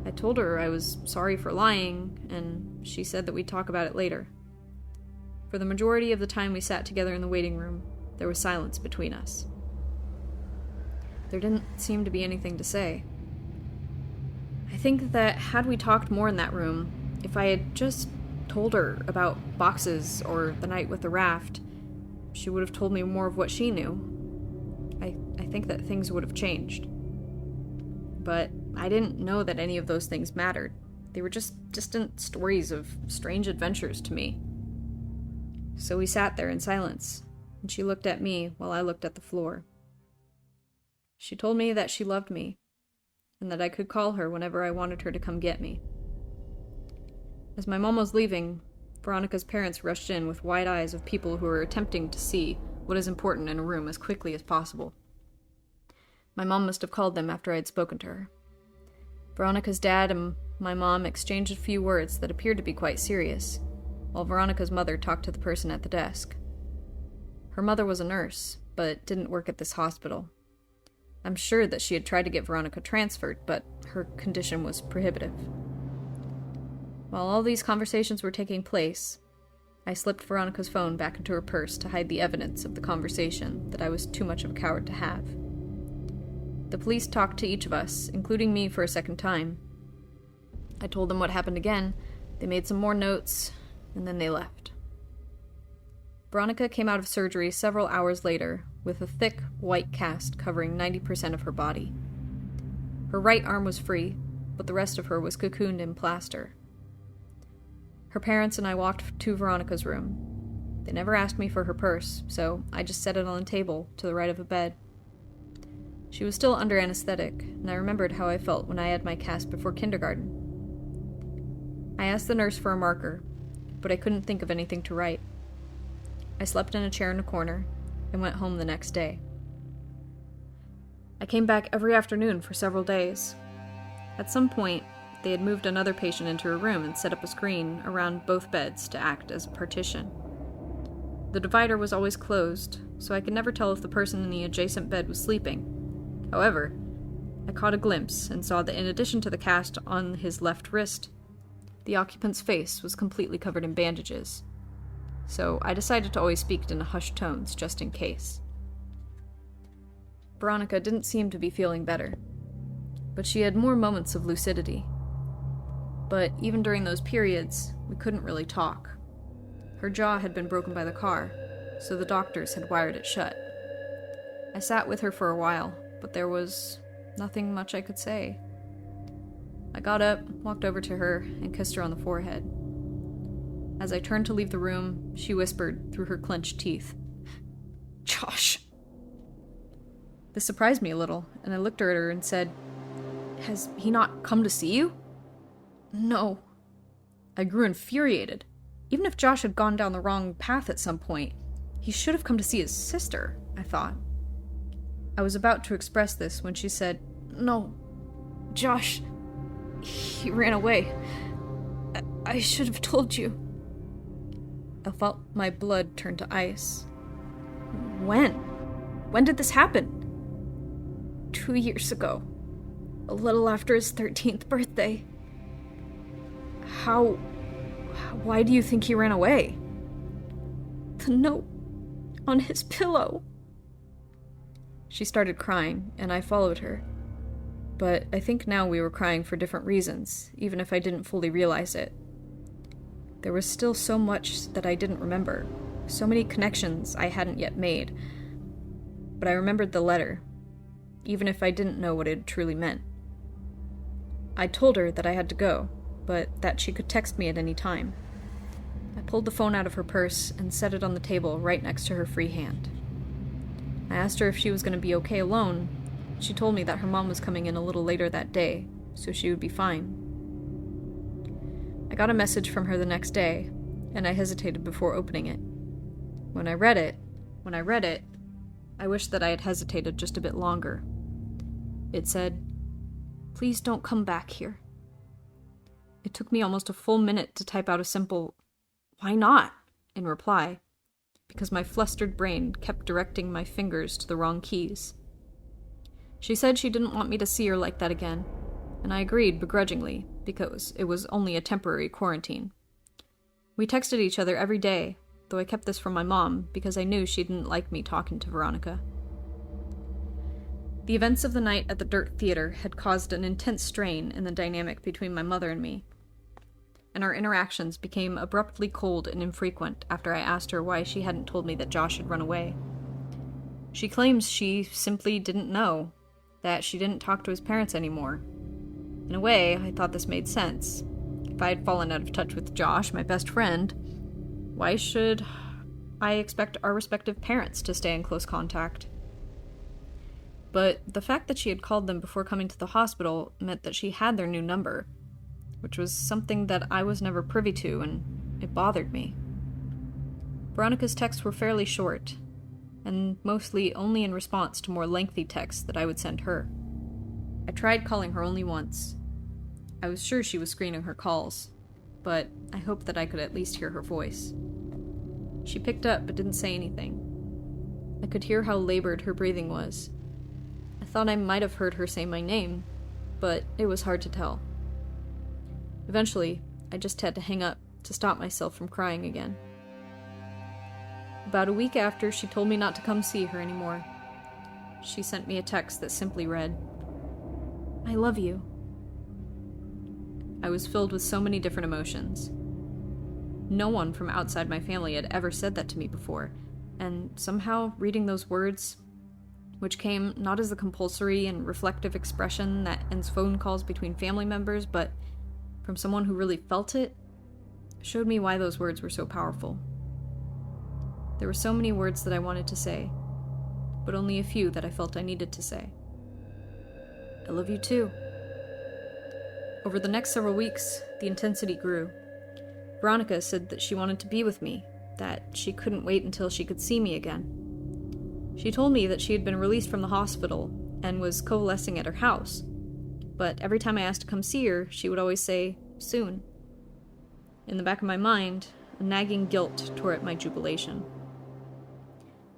S1: I told her I was sorry for lying, and she said that we'd talk about it later. For the majority of the time we sat together in the waiting room, there was silence between us. There didn't seem to be anything to say. I think that had we talked more in that room, if I had just told her about boxes or the night with the raft, she would have told me more of what she knew. I think that things would have changed. But I didn't know that any of those things mattered. They were just distant stories of strange adventures to me. So we sat there in silence, and she looked at me while I looked at the floor. She told me that she loved me, and that I could call her whenever I wanted her to come get me. As my mom was leaving, Veronica's parents rushed in with wide eyes of people who were attempting to see what is important in a room as quickly as possible. My mom must have called them after I had spoken to her. Veronica's dad and my mom exchanged a few words that appeared to be quite serious, while Veronica's mother talked to the person at the desk. Her mother was a nurse, but didn't work at this hospital. I'm sure that she had tried to get Veronica transferred, but her condition was prohibitive. While all these conversations were taking place, I slipped Veronica's phone back into her purse to hide the evidence of the conversation that I was too much of a coward to have. The police talked to each of us, including me for a second time. I told them what happened again, they made some more notes, and then they left. Veronica came out of surgery several hours later with a thick, white cast covering 90% of her body. Her right arm was free, but the rest of her was cocooned in plaster. Her parents and I walked to Veronica's room. They never asked me for her purse, so I just set it on the table to the right of the bed. She was still under anesthetic, and I remembered how I felt when I had my cast before kindergarten. I asked the nurse for a marker, but I couldn't think of anything to write. I slept in a chair in a corner and went home the next day. I came back every afternoon for several days. At some point, they had moved another patient into her room and set up a screen around both beds to act as a partition. The divider was always closed, so I could never tell if the person in the adjacent bed was sleeping. However, I caught a glimpse and saw that in addition to the cast on his left wrist, the occupant's face was completely covered in bandages. So I decided to always speak in hushed tones, just in case. Veronica didn't seem to be feeling better, but she had more moments of lucidity. But even during those periods, we couldn't really talk. Her jaw had been broken by the car, so the doctors had wired it shut. I sat with her for a while, but there was nothing much I could say. I got up, walked over to her, and kissed her on the forehead. As I turned to leave the room, she whispered through her clenched teeth, "Josh." This surprised me a little, and I looked at her and said, "Has he not come to see you?" "No." I grew infuriated. Even if Josh had gone down the wrong path at some point, he should have come to see his sister, I thought. I was about to express this when she said, "No, Josh, he ran away. I should have told you." I felt my blood turn to ice. When? When did this happen? 2 years ago. A little after his 13th birthday. Why do you think he ran away? The note on his pillow. She started crying, and I followed her. But I think now we were crying for different reasons, even if I didn't fully realize it. There was still so much that I didn't remember, so many connections I hadn't yet made. But I remembered the letter, even if I didn't know what it truly meant. I told her that I had to go, but that she could text me at any time. I pulled the phone out of her purse and set it on the table right next to her free hand. I asked her if she was going to be okay alone. She told me that her mom was coming in a little later that day, so she would be fine. I got a message from her the next day, and I hesitated before opening it. When I read it, I wished that I had hesitated just a bit longer. It said, "Please don't come back here." It took me almost a full minute to type out a simple, "Why not?" in reply, because my flustered brain kept directing my fingers to the wrong keys. She said she didn't want me to see her like that again, and I agreed begrudgingly, because it was only a temporary quarantine. We texted each other every day, though I kept this from my mom because I knew she didn't like me talking to Veronica. The events of the night at the Dirt Theater had caused an intense strain in the dynamic between my mother and me, and our interactions became abruptly cold and infrequent after I asked her why she hadn't told me that Josh had run away. She claims she simply didn't know, that she didn't talk to his parents anymore. In a way, I thought this made sense. If I had fallen out of touch with Josh, my best friend, why should I expect our respective parents to stay in close contact? But the fact that she had called them before coming to the hospital meant that she had their new number, which was something that I was never privy to, and it bothered me. Veronica's texts were fairly short, and mostly only in response to more lengthy texts that I would send her. I tried calling her only once. I was sure she was screening her calls, but I hoped that I could at least hear her voice. She picked up but didn't say anything. I could hear how labored her breathing was. I thought I might have heard her say my name, but it was hard to tell. Eventually, I just had to hang up to stop myself from crying again. About a week after, she told me not to come see her anymore. She sent me a text that simply read, "I love you." I was filled with so many different emotions. No one from outside my family had ever said that to me before, and somehow reading those words, which came not as the compulsory and reflective expression that ends phone calls between family members, but from someone who really felt it, showed me why those words were so powerful. There were so many words that I wanted to say, but only a few that I felt I needed to say. I love you too. Over the next several weeks, the intensity grew. Veronica said that she wanted to be with me, that she couldn't wait until she could see me again. She told me that she had been released from the hospital and was coalescing at her house, but every time I asked to come see her, she would always say, soon. In the back of my mind, a nagging guilt tore at my jubilation.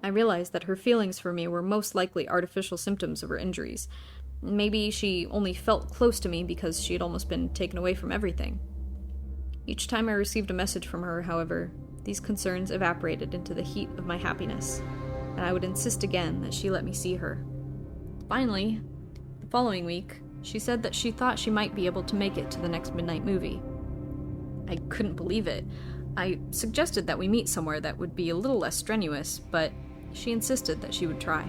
S1: I realized that her feelings for me were most likely artificial symptoms of her injuries. Maybe she only felt close to me because she had almost been taken away from everything. Each time I received a message from her, however, these concerns evaporated into the heat of my happiness, and I would insist again that she let me see her. Finally, the following week, she said that she thought she might be able to make it to the next midnight movie. I couldn't believe it. I suggested that we meet somewhere that would be a little less strenuous, but she insisted that she would try.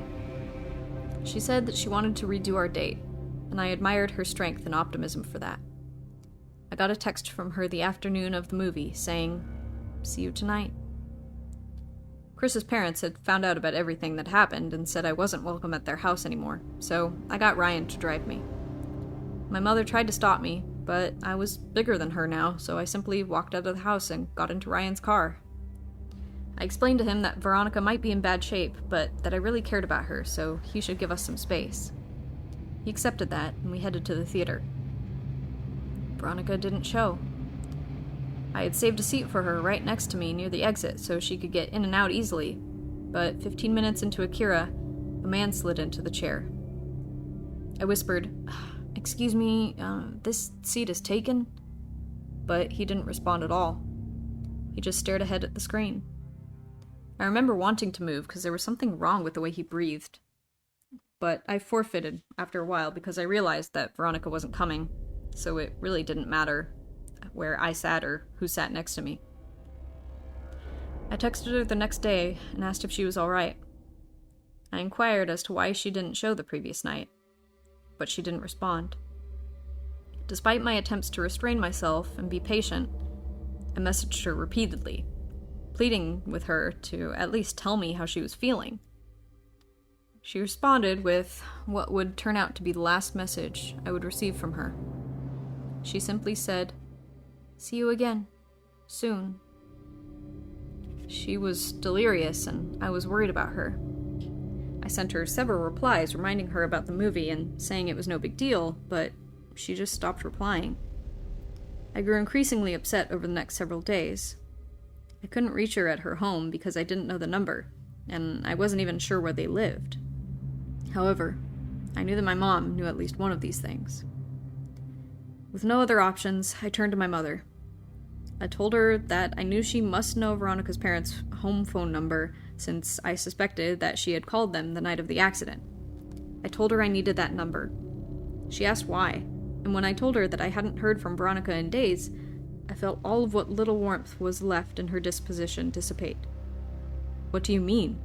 S1: She said that she wanted to redo our date, and I admired her strength and optimism for that. I got a text from her the afternoon of the movie saying, "See you tonight." Chris's parents had found out about everything that happened and said I wasn't welcome at their house anymore, so I got Ryan to drive me. My mother tried to stop me, but I was bigger than her now, so I simply walked out of the house and got into Ryan's car. I explained to him that Veronica might be in bad shape, but that I really cared about her, so he should give us some space. He accepted that, and we headed to the theater. Veronica didn't show. I had saved a seat for her right next to me near the exit so she could get in and out easily, but 15 minutes into Akira, a man slid into the chair. I whispered, "Excuse me, this seat is taken?" But he didn't respond at all. He just stared ahead at the screen. I remember wanting to move because there was something wrong with the way he breathed. But I forfeited after a while because I realized that Veronica wasn't coming, so it really didn't matter where I sat or who sat next to me. I texted her the next day and asked if she was all right. I inquired as to why she didn't show the previous night, but she didn't respond. Despite my attempts to restrain myself and be patient, I messaged her repeatedly, pleading with her to at least tell me how she was feeling. She responded with what would turn out to be the last message I would receive from her. She simply said, "See you again. Soon." She was delirious, and I was worried about her. I sent her several replies reminding her about the movie and saying it was no big deal, but she just stopped replying. I grew increasingly upset over the next several days. I couldn't reach her at her home because I didn't know the number, and I wasn't even sure where they lived. However, I knew that my mom knew at least one of these things. With no other options, I turned to my mother. I told her that I knew she must know Veronica's parents' home phone number since I suspected that she had called them the night of the accident. I told her I needed that number. She asked why, and when I told her that I hadn't heard from Veronica in days, I felt all of what little warmth was left in her disposition dissipate. "What do you mean?"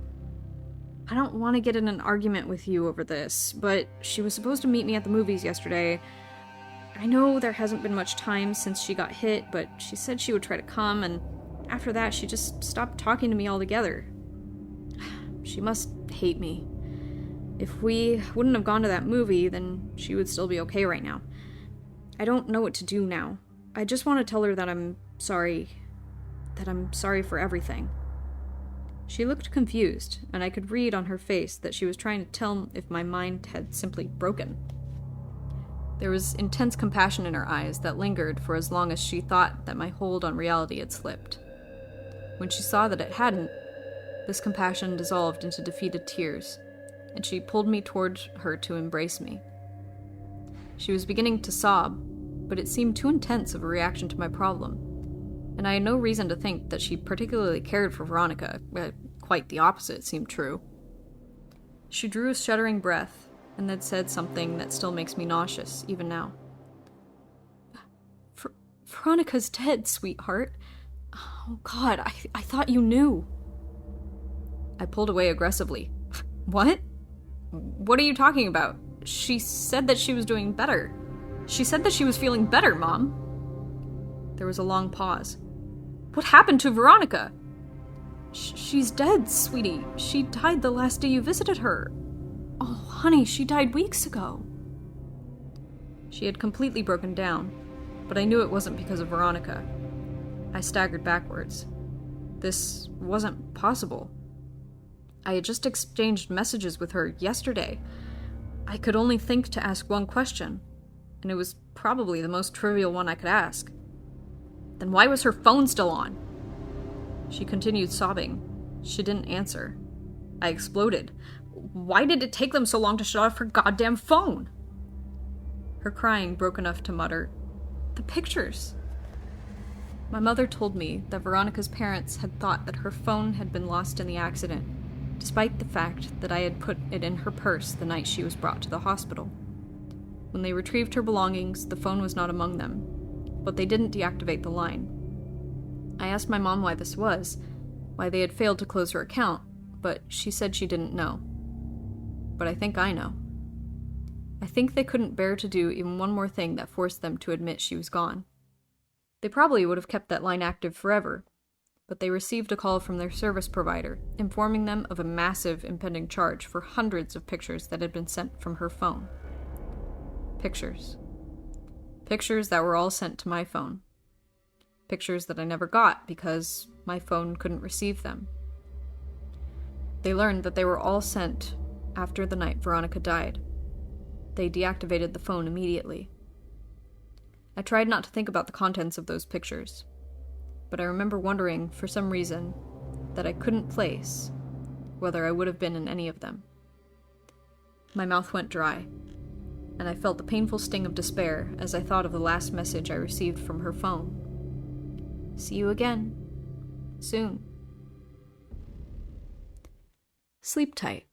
S1: "I don't want to get in an argument with you over this, but she was supposed to meet me at the movies yesterday. I know there hasn't been much time since she got hit, but she said she would try to come, and after that she just stopped talking to me altogether. She must hate me. If we wouldn't have gone to that movie, then she would still be okay right now. I don't know what to do now. I just want to tell her that I'm sorry for everything." She looked confused, and I could read on her face that she was trying to tell if my mind had simply broken. There was intense compassion in her eyes that lingered for as long as she thought that my hold on reality had slipped. When she saw that it hadn't, this compassion dissolved into defeated tears, and she pulled me toward her to embrace me. She was beginning to sob, but it seemed too intense of a reaction to my problem, and I had no reason to think that she particularly cared for Veronica. Quite the opposite seemed true. She drew a shuddering breath, and then said something that still makes me nauseous, even now. Veronica's dead, sweetheart. Oh, God, I thought you knew. I pulled away aggressively. What? What are you talking about? She said that she was doing better. She said that she was feeling better, Mom. There was a long pause. What happened to Veronica? She's dead, sweetie. She died the last day you visited her. Oh, honey, she died weeks ago. She had completely broken down, but I knew it wasn't because of Veronica. I staggered backwards. This wasn't possible. I had just exchanged messages with her yesterday. I could only think to ask one question, and it was probably the most trivial one I could ask. Then why was her phone still on? She continued sobbing. She didn't answer. I exploded. Why did it take them so long to shut off her goddamn phone? Her crying broke enough to mutter, "The pictures." My mother told me that Veronica's parents had thought that her phone had been lost in the accident, despite the fact that I had put it in her purse the night she was brought to the hospital. When they retrieved her belongings, the phone was not among them, but they didn't deactivate the line. I asked my mom why this was, why they had failed to close her account, but she said she didn't know. But I think I know. I think they couldn't bear to do even one more thing that forced them to admit she was gone. They probably would have kept that line active forever, but they received a call from their service provider, informing them of a massive impending charge for hundreds of pictures that had been sent from her phone. Pictures. Pictures that were all sent to my phone. Pictures that I never got because my phone couldn't receive them. They learned that they were all sent after the night Veronica died. They deactivated the phone immediately. I tried not to think about the contents of those pictures, but I remember wondering, for some reason, that I couldn't place whether I would have been in any of them. My mouth went dry, and I felt the painful sting of despair as I thought of the last message I received from her phone. See you again. Soon. Sleep tight.